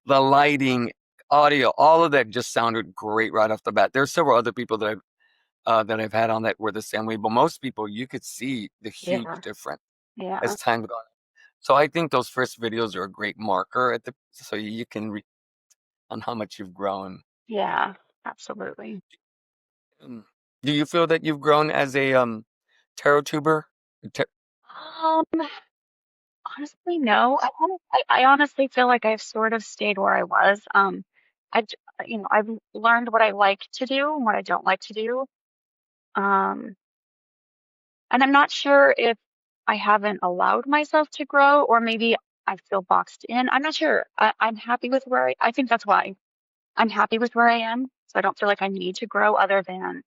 the lighting, audio, all of that just sounded great right off the bat. There's several other people that I've had on that were the same way, but most people you could see the huge Yeah, difference as yeah, time goes on. So I think those first videos are a great marker so you can read on how much you've grown. yeah, absolutely. Um, do you feel that you've grown as a tarot tuber? Ta- Um, Honestly, no. I honestly feel like I've sort of stayed where I was. I've learned what I like to do and what I don't like to do. Um, and I'm not sure if I haven't allowed myself to grow or maybe I feel boxed in. I'm not sure. I'm happy with I think that's why I'm happy with where I am. So I don't feel like I need to grow other than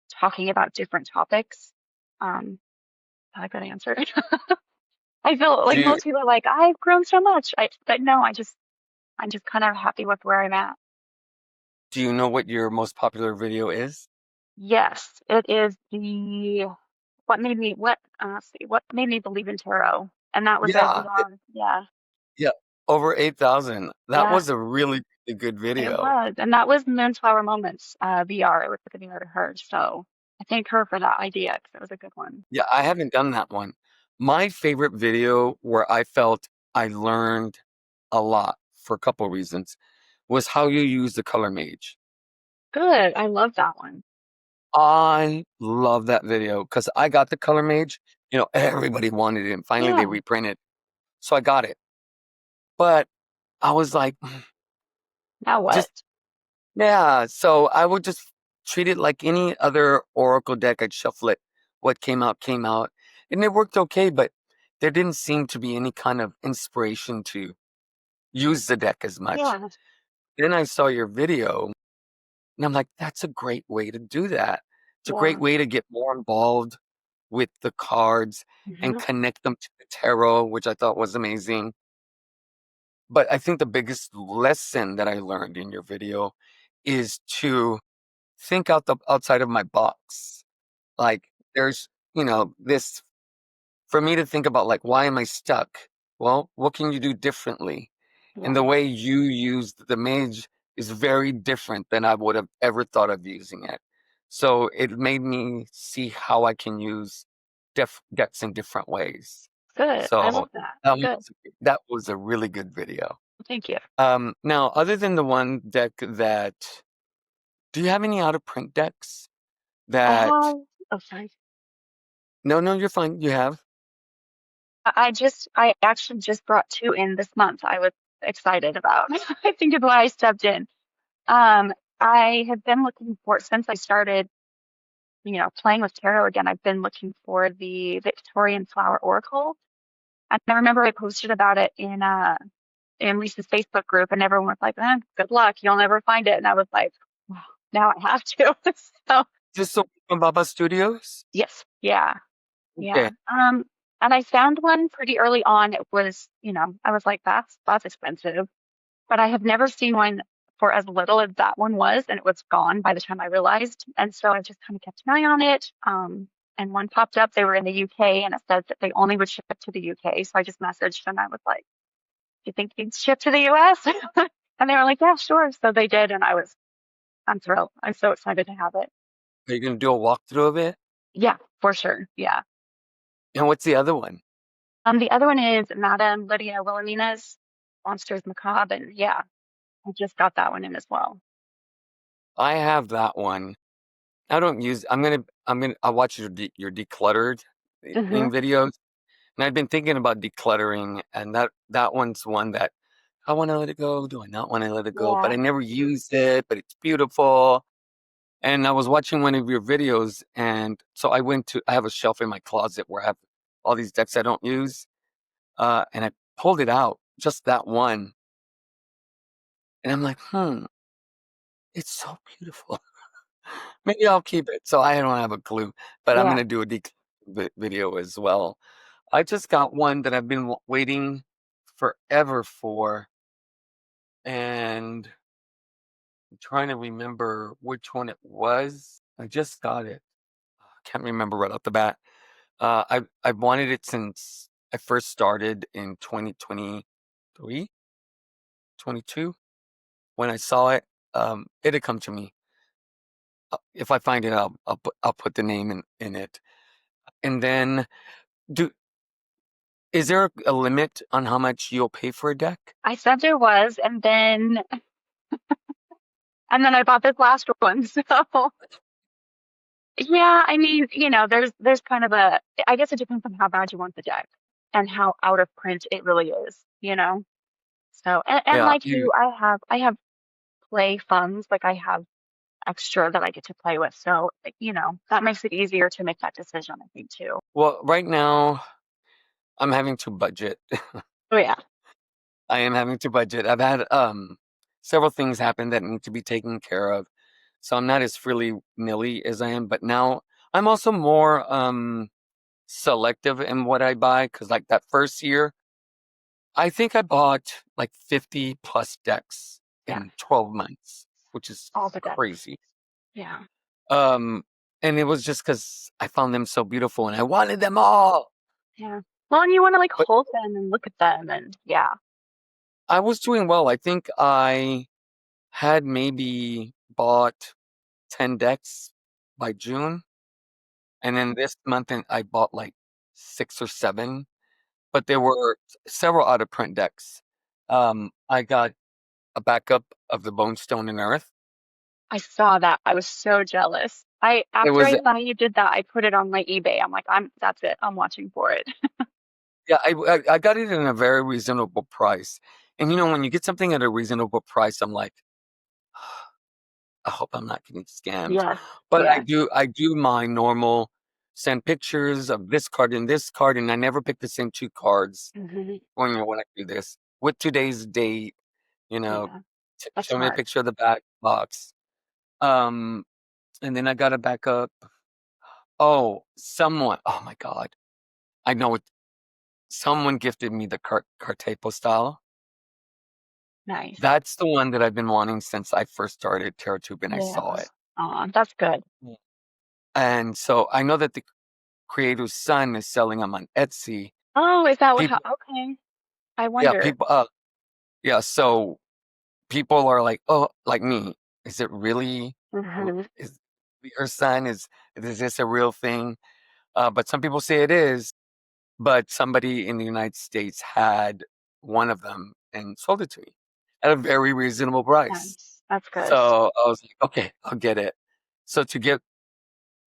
talking about different topics. Um, I got answered. I feel Do like you most people are like, I've grown so much. But no, I'm just kind of happy with where I'm at. do you know what your most popular video is? Yes, it is what made me believe in tarot. And that was a Yeah, VR. Yeah. yeah, over 8,000. That Yeah, was a really good it video. was. And that was Moonflower Moments, VR. It was a video to her. So I thank her for that idea because it was a good one. Yeah, I haven't done that one. My favorite video where I felt I learned a lot for a couple reasons was how you use the color mage. Good. I love that one. I love that video because I got the color mage. Everybody wanted it, and finally they Yeah. reprinted. So I got it. But I was like, Now what? just yeah. So I would just treat it like any other Oracle deck. I'd shuffle it. What came out. And it worked okay, but there didn't seem to be any kind of inspiration to use the deck as much. Yeah. Then I saw your video and I'm like, that's a great way to do that. It's a great Yeah. way to get more involved with the cards and Hmm. connect them to the tarot, which I thought was amazing. But I think the biggest lesson that I learned in your video is to think outside of my box. Like there's, this for me to think about like why am I stuck? Well, what can you do differently? And the Yeah. way you used the mage is very different than I would have ever thought of using it. So it made me see how I can use decks in different ways. Good. I So love that. that Good. was, that was a really good video. Thank you. Now, other than the one deck do you have any out of print decks I that, have, oh, sorry. no, you're fine. You have, I actually just brought two in this month. I was excited about. I think is why I stepped in. Um, I have been looking for, since I started, playing with tarot again, I've been looking for the Victorian Flower Oracle. And I remember I posted about it in Lisa's Facebook group, and everyone was like, good luck, you'll never find it. And I was like, wow, now I have to. So just so from Baba Studios? yes, yeah. Okay. Yeah. And I found one pretty early on. It was, I was like, that's expensive. But I have never seen one for as little as that one was, and it was gone by the time I realized. And so I just kind of kept an eye on it. And one popped up. They were in the UK, and it said that they only would ship to the UK. So I just messaged and I was like, "Do you think you'd ship to the US?" And they were like, "Yeah, sure." So they did, and I'm thrilled. I'm so excited to have it. Are you gonna do a walkthrough of it? Yeah, for sure. Yeah. And what's the other one? The other one is Madame Lydia Wilhelmina's Monsters Macabre, and yeah, I just got that one in as well. I have that one. I don't use. I watch your decluttered Hmm. in videos, and I've been thinking about decluttering, and that one's one that I want to let it go. Do I not want to let it go? But Yeah, I never use it. But it's beautiful. And I was watching one of your videos, and so I have a shelf in my closet where I have all these decks I don't use, and I pulled it out, just that one, And I'm like, it's so beautiful. Maybe I'll keep it. So I don't have a clue, but I'm Yeah. gonna do a video as well. I just got one that I've been waiting forever for, and I'm trying to remember which one it was. I just got it. I can't remember right off the bat. I've wanted it since I first started in 2023, 22. When I saw it, it had come to me. If I find it, I'll put the name in it. And then, do is there a limit on how much you'll pay for a deck? I said there was, and then I bought this last one. So yeah, I mean, there's kind of I guess it depends on how bad you want the deck and how out of print it really is. So, and Yeah, like you, I have play funds, like I have extra that I get to play with. So, that makes it easier to make that decision, I think too. well, right now I'm having to budget. Oh yeah. I am having to budget. I've had several things happen that need to be taken care of. So I'm not as freely nilly as I am, but now I'm also more selective in what I buy, because like that first year, I think I bought like 50 plus decks Yeah. in 12 months, which is All the decks. crazy. Yeah. Um and it was just because I found them so beautiful and I wanted them all. Yeah. Well, and you want to like But hold them and look at them and yeah. I was doing well. I think I had maybe bought 10 decks by June. And then this month I bought like 6 or 7, but there were several out of print decks. I got a backup of the Bone Stone and Earth. I saw that. I was so jealous. It After was, I saw you did that, I put it on my eBay. I'm like, that's it. I'm watching for it. yeah, I got it in a very reasonable price. And when you get something at a reasonable price, I'm like, I hope I'm not getting scammed. Yes. But Yes. I do my normal send pictures of this card, and I never pick the same 2 cards Hmm. when I do this. With today's date, you know, Yeah. That's show me a smart. picture of the back box. Um, and then I got a backup. Oh, someone, oh my God. I know it. Someone gifted me the carte postal. Nice. That's the one that I've been wanting since I first started tarottube and I saw Yeah. it. That's good. Mm. And so I know that the creator's son is selling them on Etsy. Oh, is that People, okay. I yeah, wonder. people, yeah. So people are like, oh, like me, is it really, Hmm. is your son, is this a real thing? But some people say it is, but somebody in the United States had one of them and sold it to me at a very reasonable price. Nice. That's good. So I was like, okay, I'll get it. So to get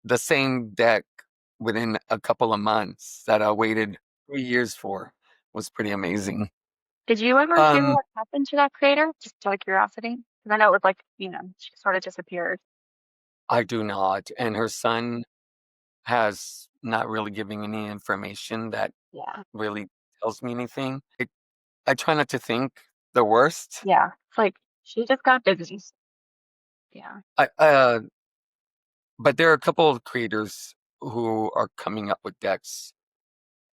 the same deck within a couple of months that I waited 3 years for was pretty amazing. Did you ever hear Um, what happened to that creator? Just out of curiosity? Because I know it was like, she sort of disappeared. I do not. And her son has not really giving any information that Yeah. really tells me anything. I try not to think the worst. Yeah. It's like she just got busy. Yeah. I, but there are a couple of creators who are coming up with decks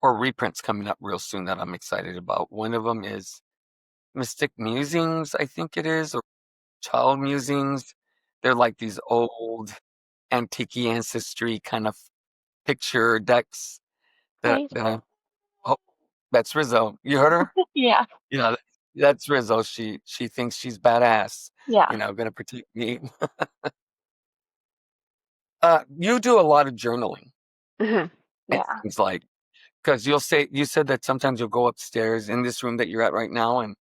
or reprints coming up real soon that I'm excited about. One of them is Mystic Musings, I think it is, or Child Musings. They're like these old antique ancestry kind of picture decks Right. that I, oh, that's Rizzo. You heard her? Yeah. Yeah, that's Rizzo. She thinks she's badass, Yeah. gonna protect me. You do a lot of journaling, Hmm. it Yeah. seems like, because you said that sometimes you'll go upstairs in this room that you're at right now, and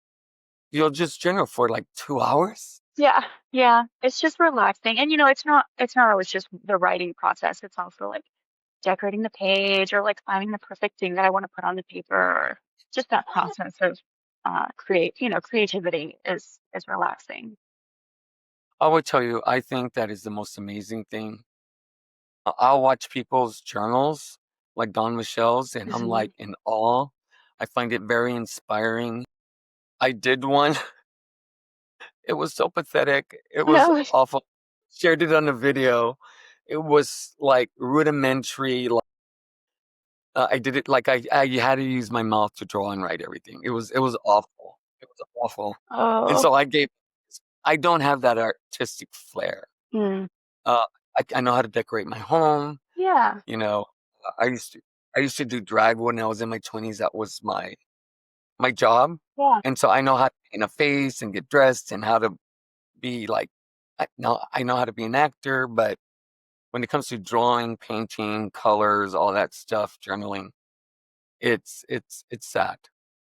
you'll just journal for like 2 hours. Yeah. Yeah. It's just relaxing. And it's not always just the writing process. It's also like decorating the page or like finding the perfect thing that I want to put on the paper or just that process of creativity is relaxing. I would tell you, I think that is the most amazing thing. I'll watch people's journals, like Don Michelle's, and I'm Hmm. like in awe. I find it very inspiring. I did one. It was so pathetic. It was No. awful. Shared it on the video. It was like rudimentary. I did it like I had to use my mouth to draw and write everything. It was awful. It was awful. And Oh. so I don't have that artistic flair. Mm. Uh, I know how to decorate my home. Yeah. You know, I used to I used to do drag when I was in my 20s. That was my job. Yeah. And so I know how to paint a face and get dressed and how to be like I know how to be an actor, but when it comes to drawing, painting, colors, all that stuff, journaling, it's sad,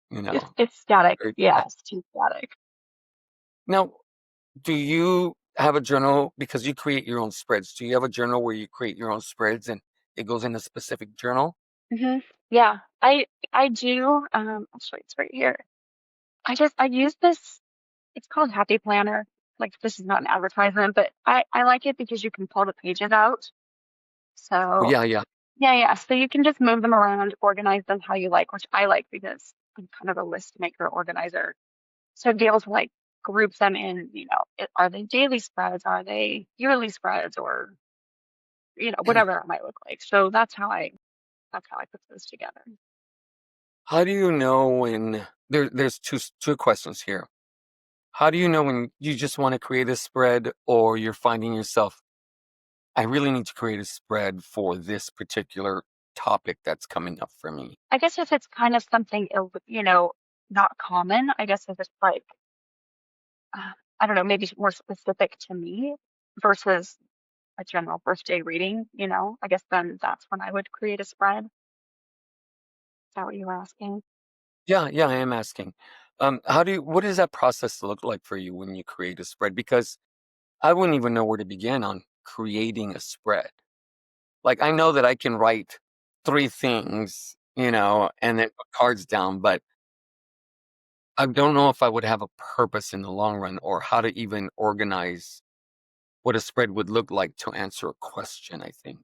you know. It's static. Very Yeah, sad. it's too static. Now, do you have a journal because you create your own spreads? Do you have a journal where you create your own spreads and it goes in a specific journal? Hmm. Yeah, I do. Actually, it's right here. I use this. It's called Happy Planner. Like this is not an advertisement, but I like it because you can pull the pages out. Oh, So yeah, yeah. yeah, yeah. So you can just move them around, organize them how you like, which I like because I'm kind of a list maker organizer. So to be able to like group them in, are they daily spreads? Are they yearly spreads? Or whatever that might look like. So that's how I put those together. How do you know when there's two questions here. How do you know when you just want to create a spread or you're finding yourself, I really need to create a spread for this particular topic that's coming up for me? I guess if it's kind of something, not common, I guess if it's like, I don't know, maybe more specific to me versus a general birthday reading, I guess then that's when I would create a spread. Is that what you were asking? Yeah, yeah, I am asking. What does that process look like for you when you create a spread? Because I wouldn't even know where to begin on creating a spread. Like I know that I can write three things, and then put cards down, but I don't know if I would have a purpose in the long run or how to even organize what a spread would look like to answer a question, I think.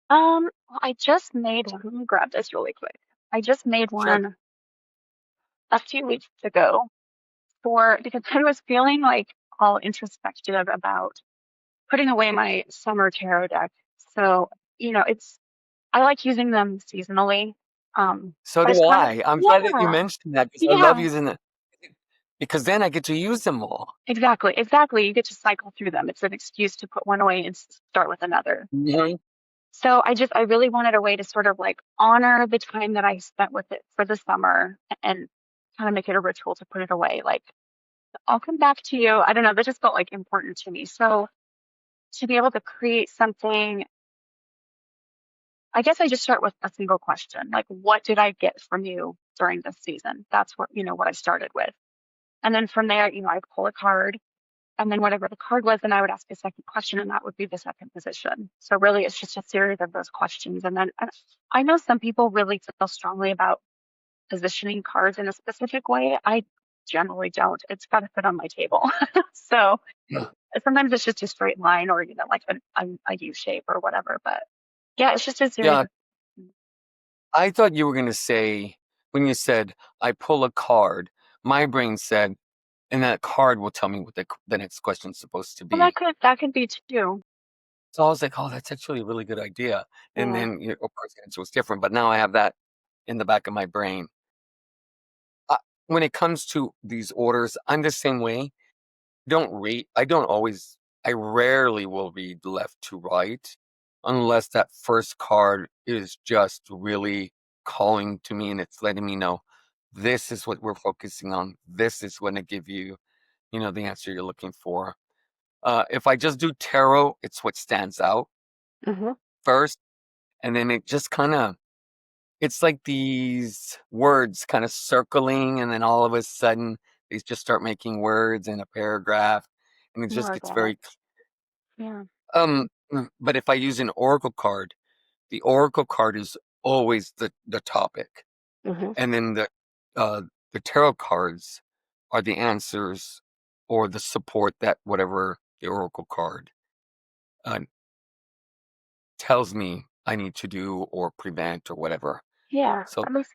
Well, I just made one. Let me grab this really quick. I just made Sure. one a few weeks ago because I was feeling like all introspective about putting away my summer tarot deck. So, I like using them seasonally. So But it's do kind of, I. I'm glad that you yeah, mentioned that because I love yeah, using it because then I get to use them all. exactly, exactly. You get to cycle through them. It's an excuse to put one away and start with another. Mhm. So I really wanted a way to sort of like honor the time that I spent with it for the summer and kind of make it a ritual to put it away. Like, I'll come back to you. I don't know. That just felt like important to me. So to be able to create something, I guess I just start with a single question, like, what did I get from you during this season? That's what I started with. And then from there, I pull a card, and then whatever the card was, then I would ask a second question, and that would be the second position. So really, it's just a series of those questions. And then I know some people really feel strongly about positioning cards in a specific way. I generally don't. It's got to fit on my table. So Yeah. sometimes it's just a straight line or, like a U shape or whatever. But yeah, it's just a series Yeah, of. I thought you were going to say, when you said, I pull a card, my brain said, and that card will tell me what the next question's supposed to Well, that be. could be too. So I was like, oh, that's actually a really good idea. And Yeah. then, of course, the answer was different, but now I have that in the back of my brain. Uh, when it comes to these orders, I'm the same way. Don't read. I rarely will read left to right unless that first card is just really calling to me and it's letting me know this is what we're focusing on. This is going to give you, the answer you're looking for. If I just do tarot, it's what stands out Hmm. first. And then it just it's like these words kind of circling. And then all of a sudden they just start making words in a paragraph. And it just gets very, Organic. Yeah. but if I use an oracle card, the oracle card is always the topic. Hmm. And then uh, the tarot cards are the answers or the support that whatever the oracle card uh, tells me I need to do or prevent or whatever. Yeah. So, That makes.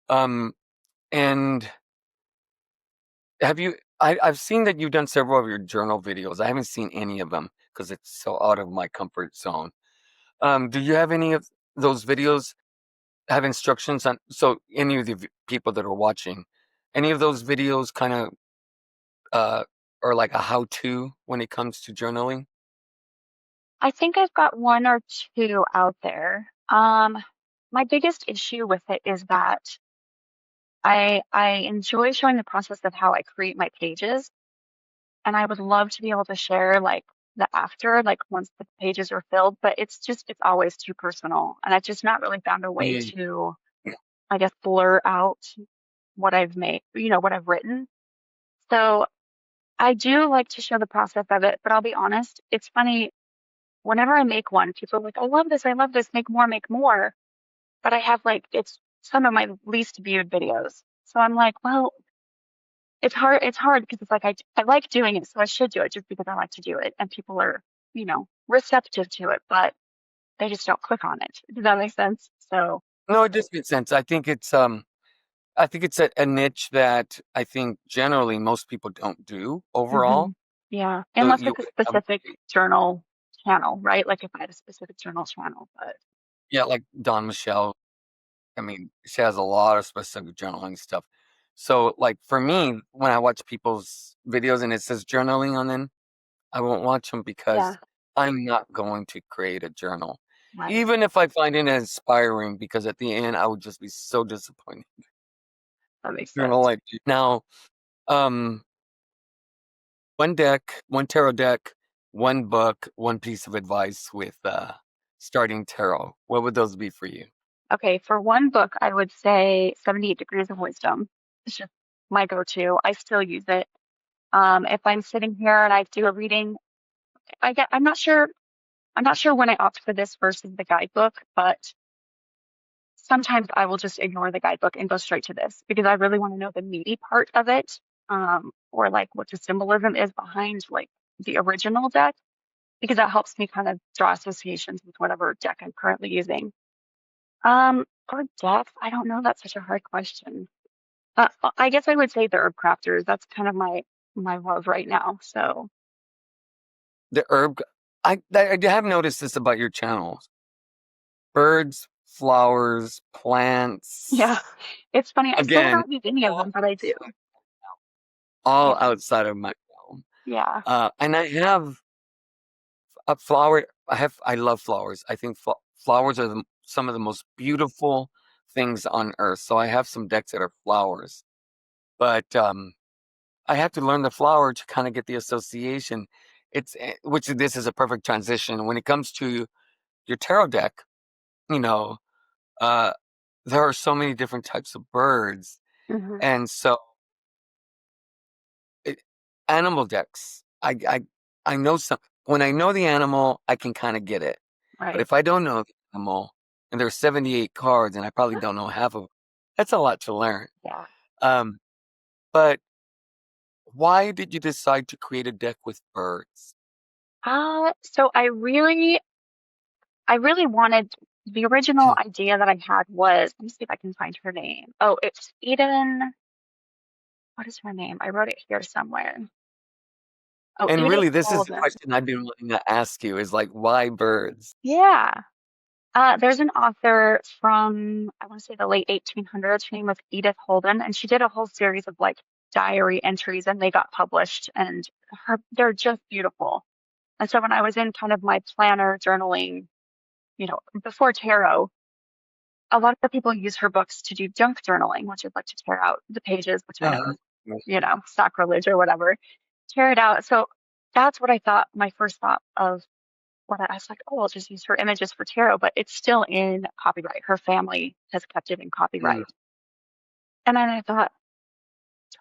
um, and have you? I've seen that you've done several of your journal videos. I haven't seen any of them because it's so out of my comfort zone. Do you have any of those videos have instructions on, so any of the people that are watching, any of those videos kind of uh are like a how-to when it comes to journaling? I think I've got one or two out there. My biggest issue with it is that I enjoy showing the process of how I create my pages, and I would love to be able to share like the after, like once the pages are filled, but it's always too personal, and I've just not really found a way Yeah. to, I guess, blur out what I've made, what I've written. So I do like to show the process of it, but I'll be honest, it's funny. Whenever I make one, people are like, I love this, make more, make more. But I have like, it's some of my least viewed videos. So I'm like, well, it's hard because it's like, I like doing it, so I should do it just because I like to do it. And people are, receptive to it, but they just don't click on it. Does that make sense? So, No, it does make sense. I think it's a niche that I think generally most people don't do hmm overall. yeah, So unless you like a would have, specific journal channel, right? Like if I had a specific journal channel, but yeah, like Don Michelle. I mean, she has a lot of specific journaling stuff. So, like for me, when I watch people's videos and it says journaling on them, I won't watch them because yeah, I'm not going to create a journal. right. Even if I find it inspiring, because at the end I would just be so disappointed. That makes Journal sense. like now, um, one deck, one tarot deck, one book, one piece of advice with starting tarot. What would those be for you? Okay, for one book, I would say 78 Degrees of Wisdom. It's just my go-to. I still use it. If I'm sitting here and I do a reading, I'm not sure when I opt for this versus the guidebook, but sometimes I will just ignore the guidebook and go straight to this because I really want to know the meaty part of it, or like what the symbolism is behind like the original deck, because that helps me kind of draw associations with whatever deck I'm currently using. For depth, I don't know. That's such a hard question. I guess I would say the herb crafters. That's kind of my love right now. So The herb. I have noticed this about your channels: birds, flowers, plants. yeah, it's funny. I still Again, haven't used any of all them, but I do. all Yeah, outside of my realm. yeah, And I have a flower. I love flowers. I think flowers are some of the most beautiful things on earth. So I have some decks that are flowers, but I have to learn the flower to kind of get the association. Which this is a perfect transition when it comes to your tarot deck. You know, uh, there are so many different types of birds, hmm and so it, animal decks. I know some. When I know the animal, I can kind of get it. But right. if I don't know the animal, and there's 78 cards, and I probably don't know half of, that's a lot to learn. Yeah. Um, but why did you decide to create a deck with birds? So I really wanted the original idea that I had was, let me see if I can find her name. Oh, it's Eden. What is her name? I wrote it here somewhere. Oh, And Edith really, this is the Holden. question I've been wanting to ask you: is like, why birds? Yeah. There's an author from, I want to say the late 1800s. Her name was Edith Holden, and she did a whole series of like diary entries, and they got published, and they're just beautiful. And so when I was in kind of my planner journaling, before tarot, a lot of people use her books to do junk journaling, which is like to tear out the pages, which I know Uh-huh. is, sacrilege or whatever. Tear it out. So that's what I thought, my first thought of what I was like, oh, I'll just use her images for tarot, but it's still in copyright. Her family has kept it in Mm. copyright. And then I thought,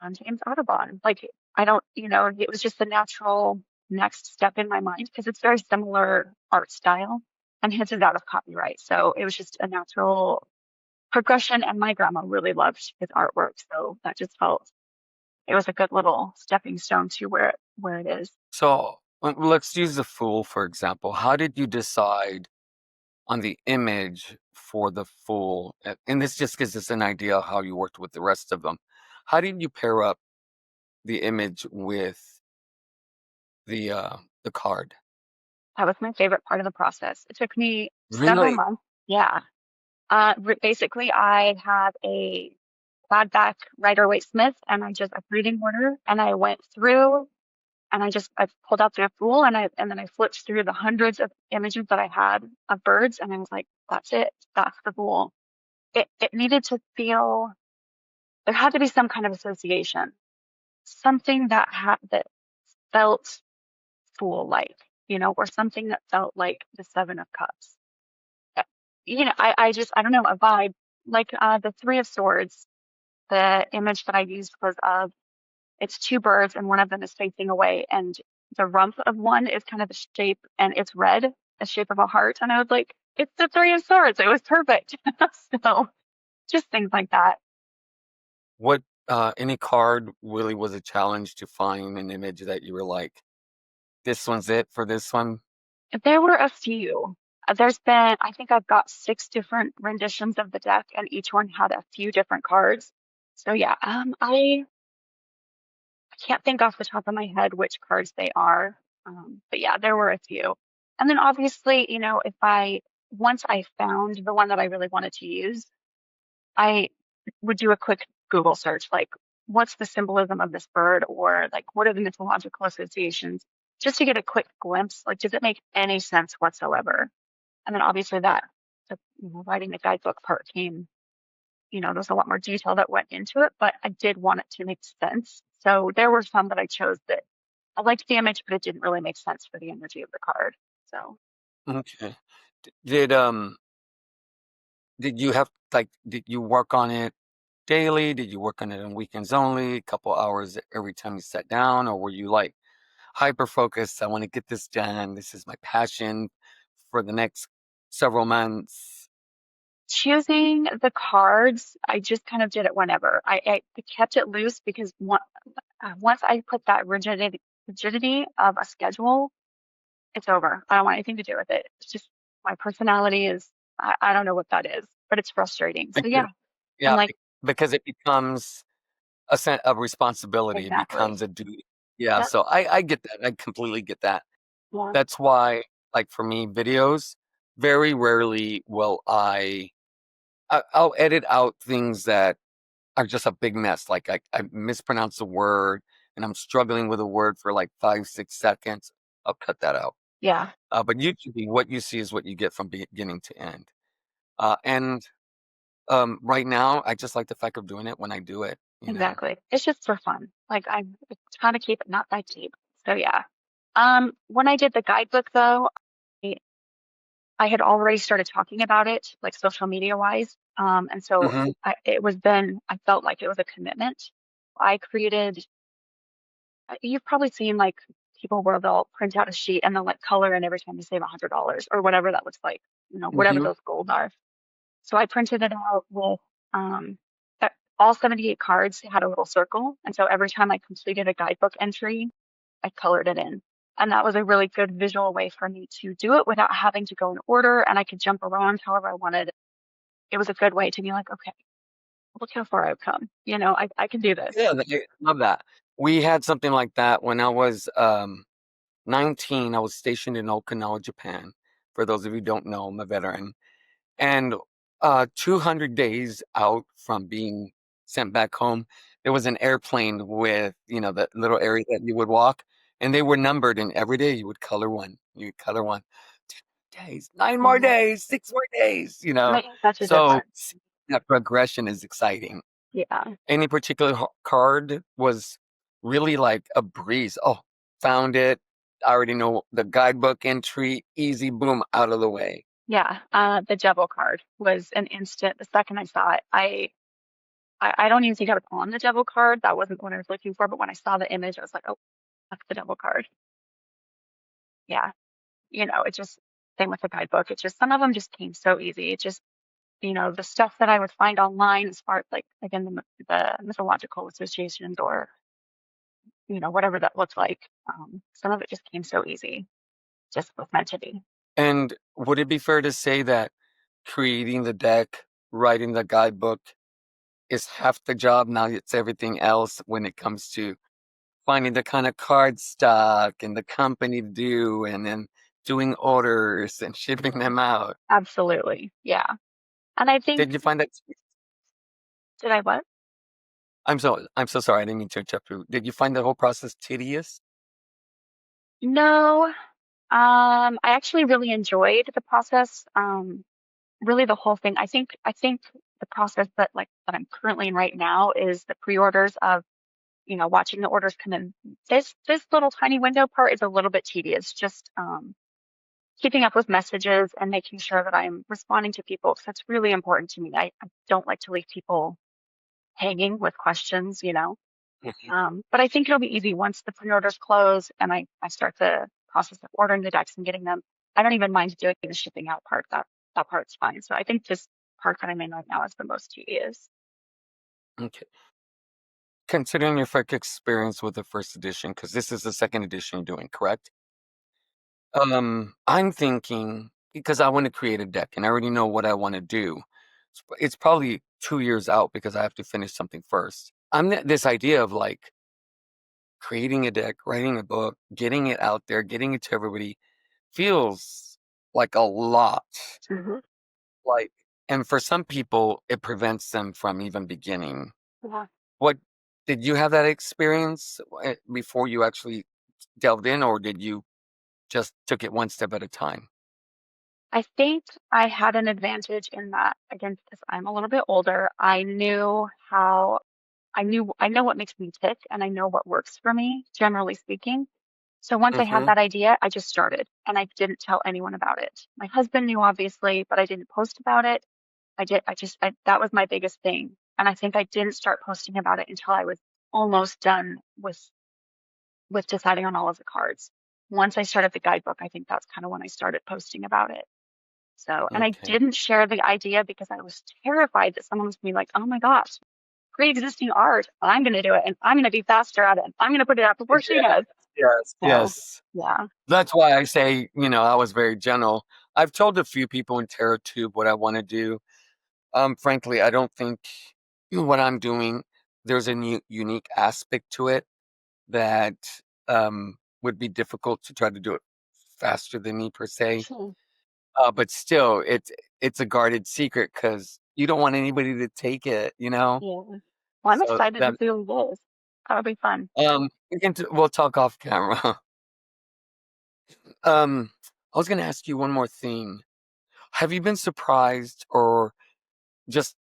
John James Audubon. Like, I don't, it was just the natural next step in my mind because it's very similar art style and his is out of copyright. So it was just a natural progression. And my grandma really loved his artwork. So that just felt it was a good little stepping stone to where it is. So let's use the fool for example. How did you decide on the image for the fool? And this just gives us an idea of how you worked with the rest of them. How did you pair up the image with the card? That was my favorite part of the process. It took me several Really? months. Yeah. Basically, I have a quad back Rider Waite Smith, and I reading order, and I went through, and I pulled out the Fool, and then I flipped through the hundreds of images that I had of birds, and I was like, that's it, that's the Fool. It needed to feel, there had to be some kind of association, something that felt Fool like, or something that felt like the Seven of Cups. Uh, I don't know, a vibe like the Three of Swords. The image that I used was of it's two birds and one of them is facing away and the rump of one is kind of the shape and it's red, the shape of a heart. And I was like, it's the Three of Swords. It was perfect. So just things like that. What any card really was a challenge to find an image that you were like, this one's it for this one? There were a few. I think I've got six different renditions of the deck and each one had a few different cards. So yeah, I can't think off the top of my head which cards they are. But yeah, there were a few. And then obviously, once I found the one that I really wanted to use, I would do a quick Google search, like, what's the symbolism of this bird? Or like, what are the mythological associations? Just to get a quick glimpse, like, does it make any sense whatsoever? And then obviously writing the guidebook part came, there's a lot more detail that went into it, but I did want it to make sense. So there were some that I chose that I liked the image, but it didn't really make sense for the energy of the card. So Okay. Did did you have like did you work on it daily? Did you work on it on weekends only? A couple hours every time you sat down, or were you like hyper focused? I want to get this done. This is my passion for the next several months. choosing the cards, I just kind of did it whenever. I kept it loose because once I put that rigidity of a schedule, it's over. I don't want anything to do with it. It's just my personality is, I don't know what that is, but it's frustrating. So Because, yeah, I'm yeah, like, because it becomes a sense of responsibility. It exactly. becomes a duty. Yeah, Yep. so I get that. I completely get that. Yeah. That's why, like for me, videos, very rarely will I'll edit out things that are just a big mess. Like I mispronounce a word and I'm struggling with a word for like 5, 6 seconds. I'll cut that out. Yeah. But usually what you see is what you get from beginning to end. And right now, I just like the fact of doing it when I do it, you know. Exactly. It's just for fun. Like I'm trying to keep it not that deep. So yeah. When I did the guidebook though, I, I had already started talking about it, like social media wise. And so Hmm. I felt like it was a commitment. I created, you've probably seen like people where they'll print out a sheet and they'll like color in every time you save $100 or whatever that looks like, whatever Hmm. those goals are. So I printed it out with um, all 78 cards had a little circle. And so every time I completed a guidebook entry, I colored it in. And that was a really good visual way for me to do it without having to go in order and I could jump around however I wanted. It was a good way to be like, okay, look how far I've come. I can do this. Yeah, I love that. We had something like that when I was 19. I was stationed in Okinawa, Japan. For those of you who don't know, I'm a veteran. And 200 days out from being sent back home, there was an airplane with, the little area that you would walk, and they were numbered, and every day you would color one. You would color one. 2 days, 9 more Mhm. days, 6 more days. Making such a So difference. seeing that progression is exciting. Yeah. Any particular card was really like a breeze. Oh, found it. I already know the guidebook entry. Easy, boom, out of the way. Yeah. The Jebel card was an instant. The second I saw it, I don't even think I was on the Jebel card. That wasn't what I was looking for. But when I saw the image, I was like, oh, that's the Jebel card. Yeah. It just, same with the guidebook. It just, some of them just came so easy. It just, the stuff that I would find online as far as like, again, the mythological associations or, whatever that looks like. Some of it just came so easy. Just was meant to be. And would it be fair to say that creating the deck, writing the guidebook is half the job? Now it's everything else when it comes to finding the kind of card stock and the company to do, and then doing orders and shipping them out. Absolutely. Yeah. And I think, Did you find that? did I what? I'm so sorry. I didn't mean to interrupt you. Did you find the whole process tedious? No. I actually really enjoyed the process. Really the whole thing. I think the process that I'm currently in right now is the pre-orders of, watching the orders come in. This little tiny window part is a little bit tedious, just keeping up with messages and making sure that I'm responding to people. So it's really important to me. I don't like to leave people hanging with questions. Mhm. But I think it'll be easy once the pre-orders close and I start the process of ordering the decks and getting them. I don't even mind doing the shipping out part. That part's fine. So I think this part that I'm in right now is the most tedious. Okay. Considering your first experience with the first edition, because this is the second edition you're doing, correct? I'm thinking because I want to create a deck and I already know what I want to do. It's probably 2 years out because I have to finish something first. This idea of like creating a deck, writing a book, getting it out there, getting it to everybody feels like a lot. Hmm. Like, and for some people, it prevents them from even beginning. Yeah. What did you have that experience before you actually delved in, or did you just took it one step at a time? I think I had an advantage in that, again, because I'm a little bit older, I know what makes me tick and I know what works for me, generally speaking. So once I had Hmm. that idea, I just started and I didn't tell anyone about it. My husband knew obviously, but I didn't post about it. That was my biggest thing. And I think I didn't start posting about it until I was almost done with deciding on all of the cards. Once I started the guidebook, I think that's kind of when I started posting about it. So, and I Okay. didn't share the idea because I was terrified that someone was going to be like, oh my gosh, pre-existing art, I'm going to do it and I'm going to be faster at it. And I'm going to put it out before she Yes, does. yes, So, yes. yeah. That's why I say, I was very gentle. I've told a few people in TerraTube what I want to do. Frankly, I don't think what I'm doing, there's a unique aspect to it that would be difficult to try to do it faster than me per se. Sure. But still, it's a guarded secret because you don't want anybody to take it. Yeah. Well, I'm So excited to that see what it is. That'll be fun. we'll talk off camera. I was gonna ask you one more thing. Have you been surprised or just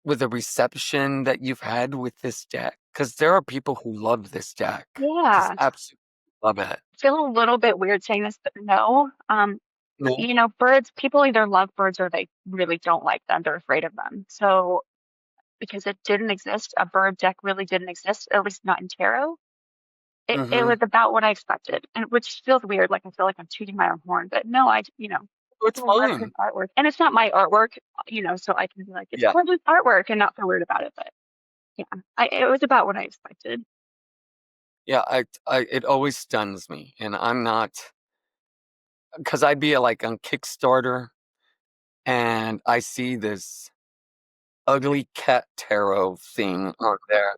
with the reception that you've had with this deck? Because there are people who love this deck, just Yeah. absolutely love it. I feel a little bit weird saying this, but no. No. Birds, people either love birds or they really don't like them. They're afraid of them. So because it didn't exist, a bird deck really didn't exist, at least not in tarot. It Mm-hmm. was about what I expected, and which feels weird. Like I feel like I'm tooting my own horn, but no, It's people love his fine. artwork, and it's not my artwork, so I can be like, it's Yeah. gorgeous artwork and not feel weird about it. But yeah, it was about what I expected. Yeah. It always stuns me, and I'm not because I'd be like on Kickstarter and I see this ugly cat tarot thing on there.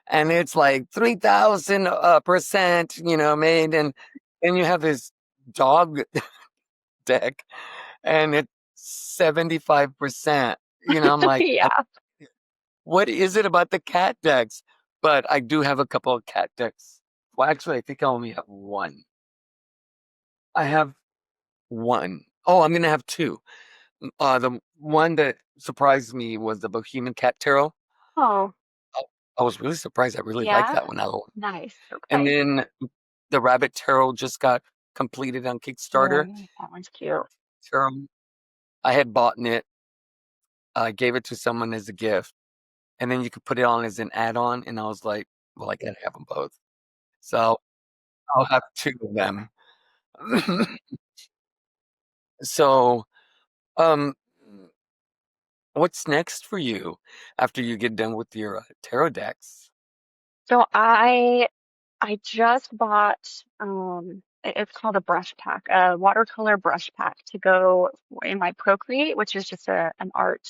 And it's like 3,000 percent, made. And then you have this dog deck and it's 75%. I'm like, Yeah. what is it about the cat decks? But I do have a couple of cat decks. Well, actually, I think I only have one. I have one. Oh, I'm going to have two. The one that surprised me was the Bohemian Cat Tarot. Oh, Oh, I was really surprised. I really like yeah. that one. Nice. And Okay. then the Rabbit Tarot just got completed on Kickstarter. Right. That one's cute. Tarot. I had bought it. I gave it to someone as a gift, and then you could put it on as an add-on. And I was like, well, I gotta have them both. So I'll have two of them. So, um, what's next for you after you get done with your tarot decks? So I just bought it's called a brush pack, a watercolor brush pack to go in my Procreate, which is just an art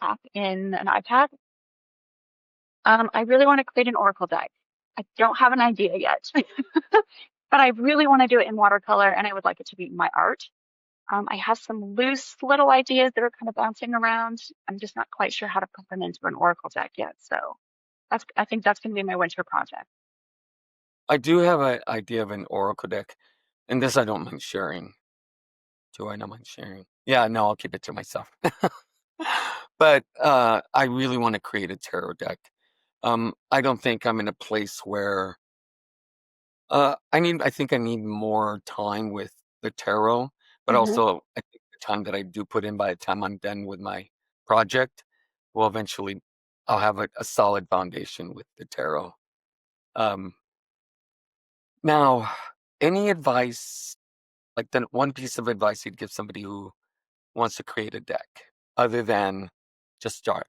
app in an iPad. I really want to create an oracle deck. I don't have an idea yet, but I really want to do it in watercolor and I would like it to be my art. I have some loose little ideas that are kind of bouncing around. I'm just not quite sure how to put them into an oracle deck yet. So I think that's going to be my winter project. I do have an idea of an oracle deck, and this I don't mind sharing. Do I not mind sharing? Yeah, no, I'll keep it to myself. But I really want to create a tarot deck. I don't think I'm in a place where I think I need more time with the tarot, but Hmm. also I think the time that I do put in by the time I'm done with my project will eventually I'll have a solid foundation with the tarot. Um, Now, any advice, like the one piece of advice you'd give somebody who wants to create a deck, other than just start?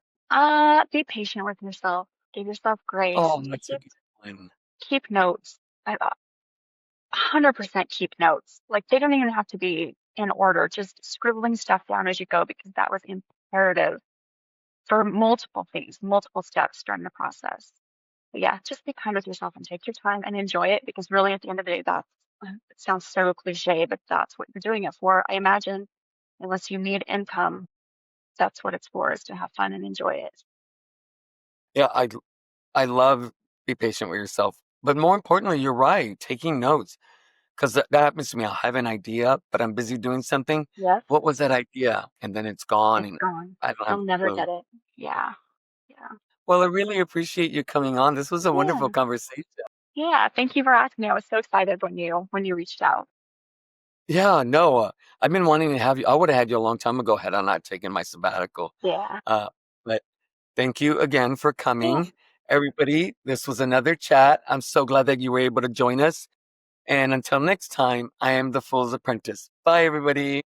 Be patient with yourself. Give yourself grace. Oh, that's a Keep good one. keep notes. 100% keep notes. Like they don't even have to be in order. Just scribbling stuff down as you go because that was imperative for multiple things, multiple steps during the process. But yeah, just be kind with yourself and take your time and enjoy it because really at the end of the day, that's it sounds so cliche, but that's what you're doing it for. I imagine unless you need income, that's what it's for, is to have fun and enjoy it. Yeah, I love be patient with yourself, but more importantly, you're right. Taking notes, because that happens to me. I'll have an idea, but I'm busy doing something. Yes, What was that idea? And then it's gone, it's and gone. I don't have You'll a never clue. get it. Yeah. Yeah. Well, I really appreciate you coming on. This was a wonderful Yeah. conversation. Yeah. Thank you for asking me. I was so excited when you reached out. Yeah, no, I've been wanting to have you. I would have had you a long time ago had I not taken my sabbatical. Yeah. Uh, but thank you again for Yeah. coming, everybody. This was another chat. I'm so glad that you were able to join us. And until next time, I am the Fool's Apprentice. Bye, everybody.